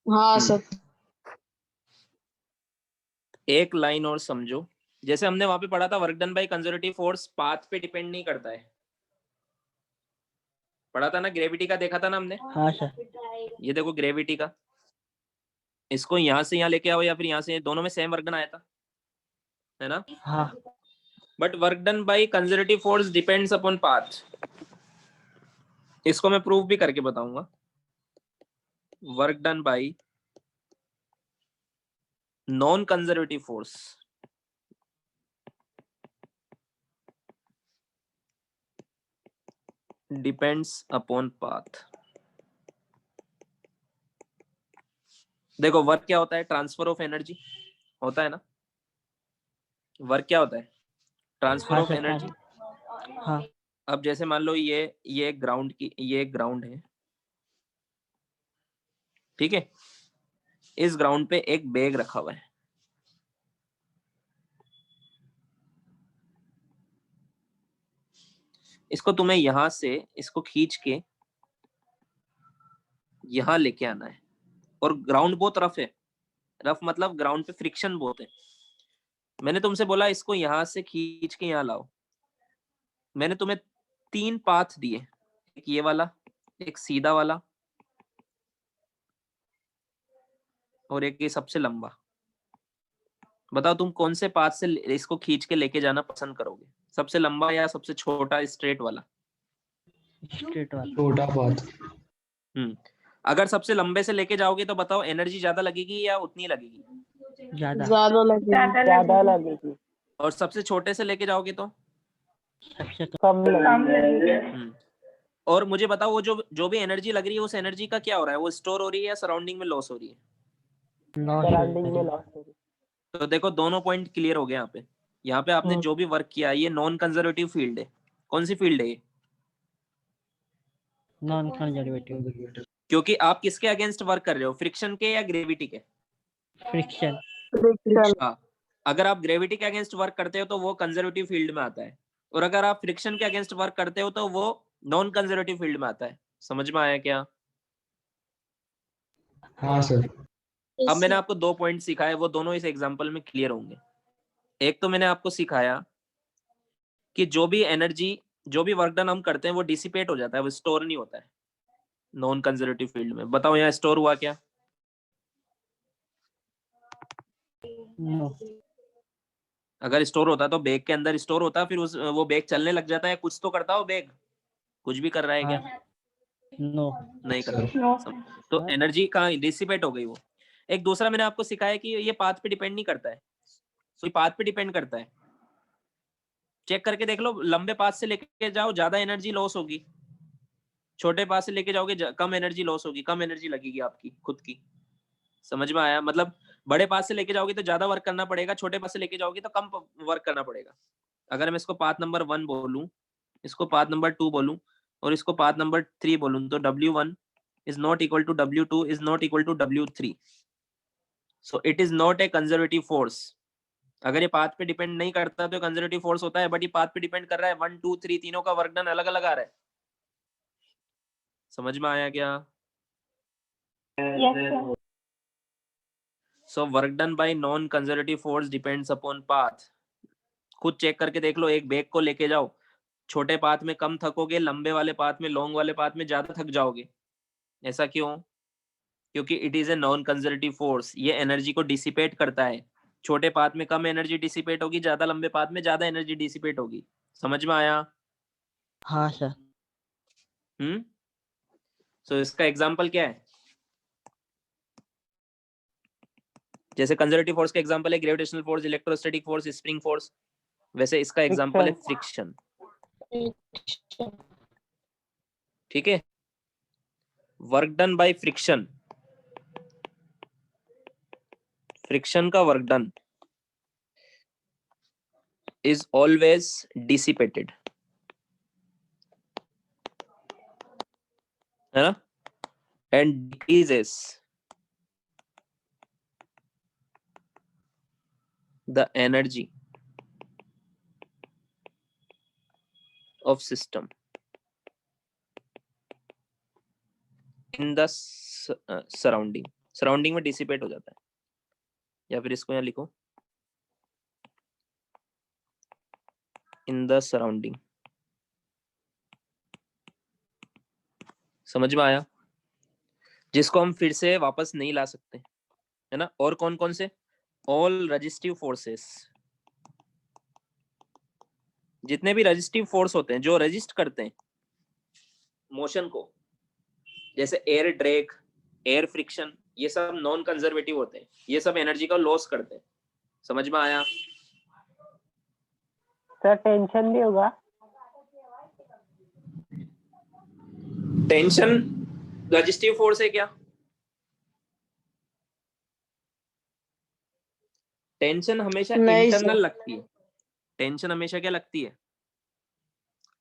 हाँ सर। एक लाइन और समझो, जैसे हमने वहां पे पढ़ा था work done by conservative force path पे डिपेंड नहीं करता है, पढ़ा था ना, ग्रेविटी का देखा था ना हमने। हाँ सर। ये देखो ग्रेविटी का, इसको यहाँ से यहाँ लेके आओ या फिर यहाँ से, दोनों में सेम वर्क डन आया था, है ना। हाँ but work done by conservative force depends upon path, इसको मैं प्रूव भी करके बताऊंगा। Work done bye non conservative force depends upon path. देखो वर्क क्या होता है, ट्रांसफर ऑफ एनर्जी होता है ना, वर्क क्या होता है, ट्रांसफर हाँ ऑफ सर। एनर्जी। हाँ अब जैसे मान लो ये ग्राउंड की, ये ग्राउंड है, ठीक है, इस ग्राउंड पे एक बैग रखा हुआ है, इसको तुम्हें यहां से इसको खींच के यहां लेके आना है, और ग्राउंड बहुत रफ है, रफ मतलब ग्राउंड पे फ्रिक्शन बहुत है। मैंने तुमसे बोला इसको यहां से खींच के यहां लाओ, मैंने तुम्हें 3 पाथ दिए, एक ये वाला, एक सीधा वाला, और एक ये सबसे लंबा। बताओ तुम कौन से पाथ से इसको खींच के लेके जाना पसंद करोगे, सबसे लंबा या सबसे छोटा स्ट्रेट वाला। स्ट्रेट वाला। छोटा पाथ। अगर सबसे लंबे से लेके जाओगे तो बताओ एनर्जी ज्यादा लगेगी या उतनी लगेगी। ज्यादा। ज्यादा लगेगी। और सबसे छोटे से लेके जाओगे तो सबसे कम लगेगी। और मुझे बताओ वो जो भी एनर्जी लग रही है उस एनर्जी का क्या हो रहा है, वो स्टोर हो रही है या सराउंडिंग में लॉस हो रही है। सराउंडिंग में लॉस होगी। तो देखो दोनों पॉइंट क्लियर हो गए यहाँ पे आपने जो भी वर्क किया ये नॉन कंजर्वेटिव फील्ड है। कौन सी फील्ड है ये, नॉन कंजर्वेटिव। क्योंकि आप किसके अगेंस्ट वर्क कर रहे हो, फ्रिक्शन के या ग्रेविटी के। फ्रिक्शन। हाँ, अगर आप ग्रेविटी के अगेंस्ट वर्क करते हो तो वो कंजर्वेटिव फील्ड में आता है, और अगर आप फ्रिक्शन के अगेंस्ट वर्क करते हो तो वो नॉन कंजर्वेटिव फील्ड में आता है। समझ में आया क्या। हाँ सर। अब मैंने आपको 2 पॉइंट सिखाए, वो दोनों इस एग्जांपल में क्लियर होंगे। एक तो मैंने आपको सिखाया कि जो भी एनर्जी, जो भी वर्क डन हम करते हैं वो डिसिपेट हो जाता है, वो स्टोर नहीं होता है नॉन कंजर्वेटिव फील्ड में। बताओ यहाँ स्टोर हुआ क्या। नो। अगर स्टोर होता तो बैग के अंदर स्टोर होता, फिर वो बैग चलने लग जाता है, कुछ तो करता हो बैग, कुछ भी कर रहा है क्या। नो। नहीं कर रहा। तो एनर्जी कहाँ डिसिपेट हो गई वो। एक दूसरा मैंने आपको सिखाया कि ये पाथ पे डिपेंड नहीं करता है, तो पाथ पे डिपेंड करता है। चेक करके देख लो, लंबे पाथ से लेके जाओ ज्यादा एनर्जी लॉस होगी, छोटे पाथ से लेके जाओगे कम एनर्जी लॉस होगी, कम एनर्जी लगेगी आपकी खुद की। समझ में आया, मतलब बड़े पाथ से लेके जाओगे तो ज्यादा वर्क करना पड़ेगा, छोटे पाथ से लेके जाओगे तो कम वर्क करना पड़ेगा। अगर मैं इसको पाथ नंबर 1 बोलूं, इसको पाथ नंबर 2 बोलूं, और इसको पाथ नंबर 3 बोलूं, तो W1 is not equal to W2 is not equal to W3. So it is not a conservative force. अगर ये पाथ पे डिपेंड नहीं करता तो कंजर्वेटिव फोर्स होता है, बट ये पाथ पे डिपेंड कर रहा है। 1 2 3 तीनों का वर्क डन अलग अलग आ रहा है। समझ में आया क्या। So work done bye non conservative force depends upon path. खुद चेक करके देख लो, एक बैग को लेके जाओ, छोटे पाथ में कम थकोगे, लंबे वाले पाथ में, लॉन्ग वाले पाथ में ज्यादा थक जाओगे। ऐसा क्यों, क्योंकि it is a non conservative force, ये एनर्जी को डिसिपेट करता है। छोटे पाथ में कम एनर्जी डिसिपेट होगी, ज्यादा लंबे पाथ में ज्यादा एनर्जी डिसिपेट होगी। समझ में आया। हाँ सर। सो इसका एग्जांपल क्या है, जैसे कंजर्वेटिव फोर्स का एग्जांपल है gravitational force, electrostatic force, spring force, वैसे इसका एग्जांपल है फ्रिक्शन। ठीक है, work done by friction, friction का work done is always dissipated, है ना, and decreases the energy of system in the surrounding में dissipate हो जाता है। या फिर इसको यहाँ लिखो, in the surrounding. समझ में आया? जिसको हम फिर से वापस नहीं ला सकते, है ना? और कौन कौन से? ऑल रजिस्टिव फोर्सेस, जितने भी रजिस्टिव फोर्स होते हैं जो रजिस्ट करते हैं मोशन को, जैसे एयर ड्रैग, एयर फ्रिक्शन, ये सब नॉन कंजर्वेटिव होते हैं, ये सब एनर्जी का लॉस करते हैं। समझ में आया? सर टेंशन भी होगा? टेंशन रजिस्टिव फोर्स है क्या? टेंशन हमेशा नहीं इंटरनल सर। लगती है। टेंशन हमेशा क्या लगती है?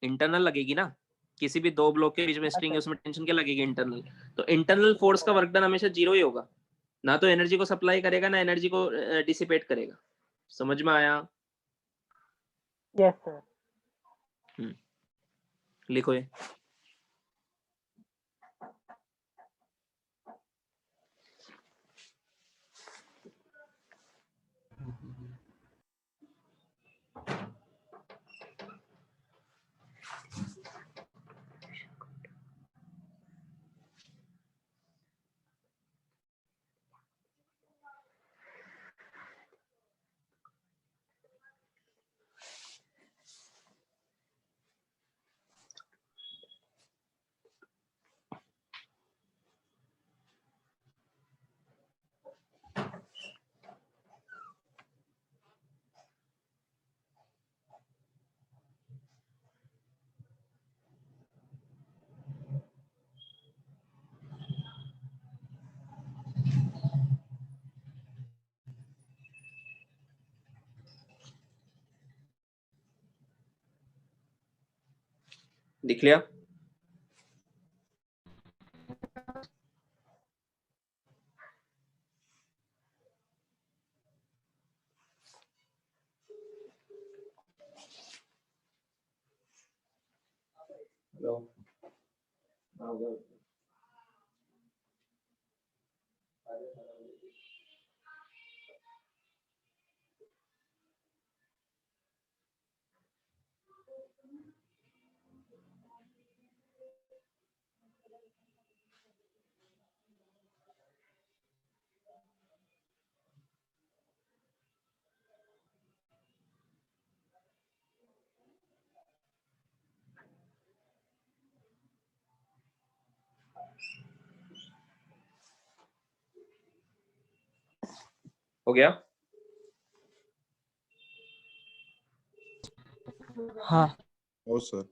इंटरनल लगेगी ना। किसी भी दो ब्लॉक के बीच में स्ट्रिंग है, उसमें टेंशन क्या लगेगी? इंटरनल। तो इंटरनल फोर्स का वर्क डन हमेशा जीरो ही होगा, ना तो एनर्जी को सप्लाई करेगा ना एनर्जी को डिसिपेट करेगा। समझ में आया? Yes sir. लिखो ये। लिख लिया? हो गया? हाँ ओ सर।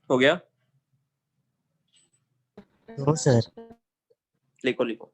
हो गया? No sir. लिखो लिखो।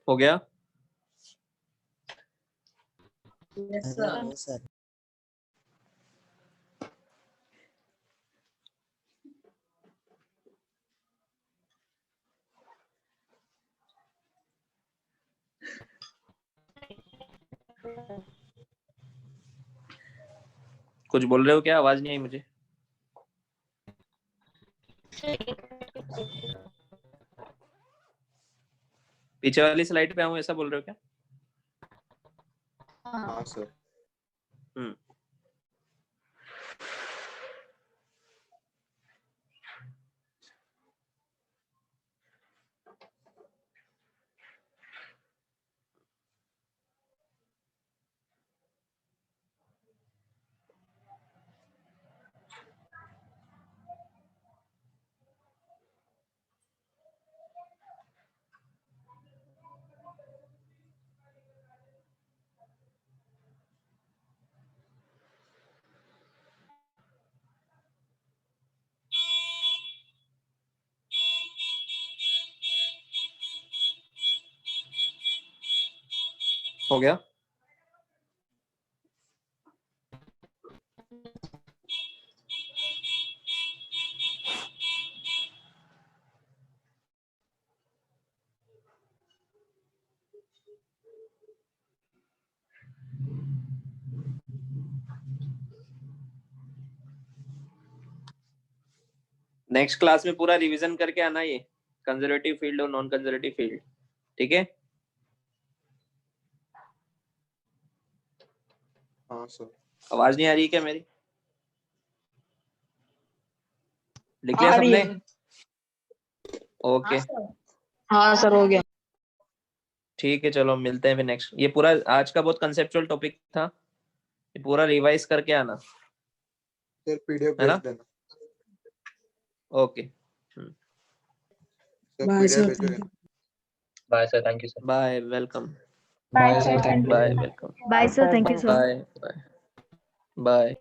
हो गया? No sir. कुछ बोल रहे हो क्या? आवाज नहीं आई मुझे। पीछे वाली स्लाइड पे आऊं ऐसा बोल रहे हो क्या? हाँ सर। हम्म। हो गया? नेक्स्ट क्लास में पूरा रिवीजन करके आना ये कंजर्वेटिव फील्ड और नॉन कंजर्वेटिव फील्ड, ठीक है? हाँ सर। आवाज नहीं आ रही क्या मेरी? लिख लिया सबने? ओके हाँ सर हो गया। ठीक है, चलो मिलते हैं फिर नेक्स्ट। ये पूरा आज का बहुत कंसेप्चुअल टॉपिक था, ये पूरा रिवाइज करके आना, सर पीडीएफ है ना? भेज देना। Okay, sir bye PDF sir, भेजोगे? Bye sir, thank you sir. Bye, welcome. Bye sir, thank you. Bye, welcome. Bye sir, thank you sir. Bye bye bye.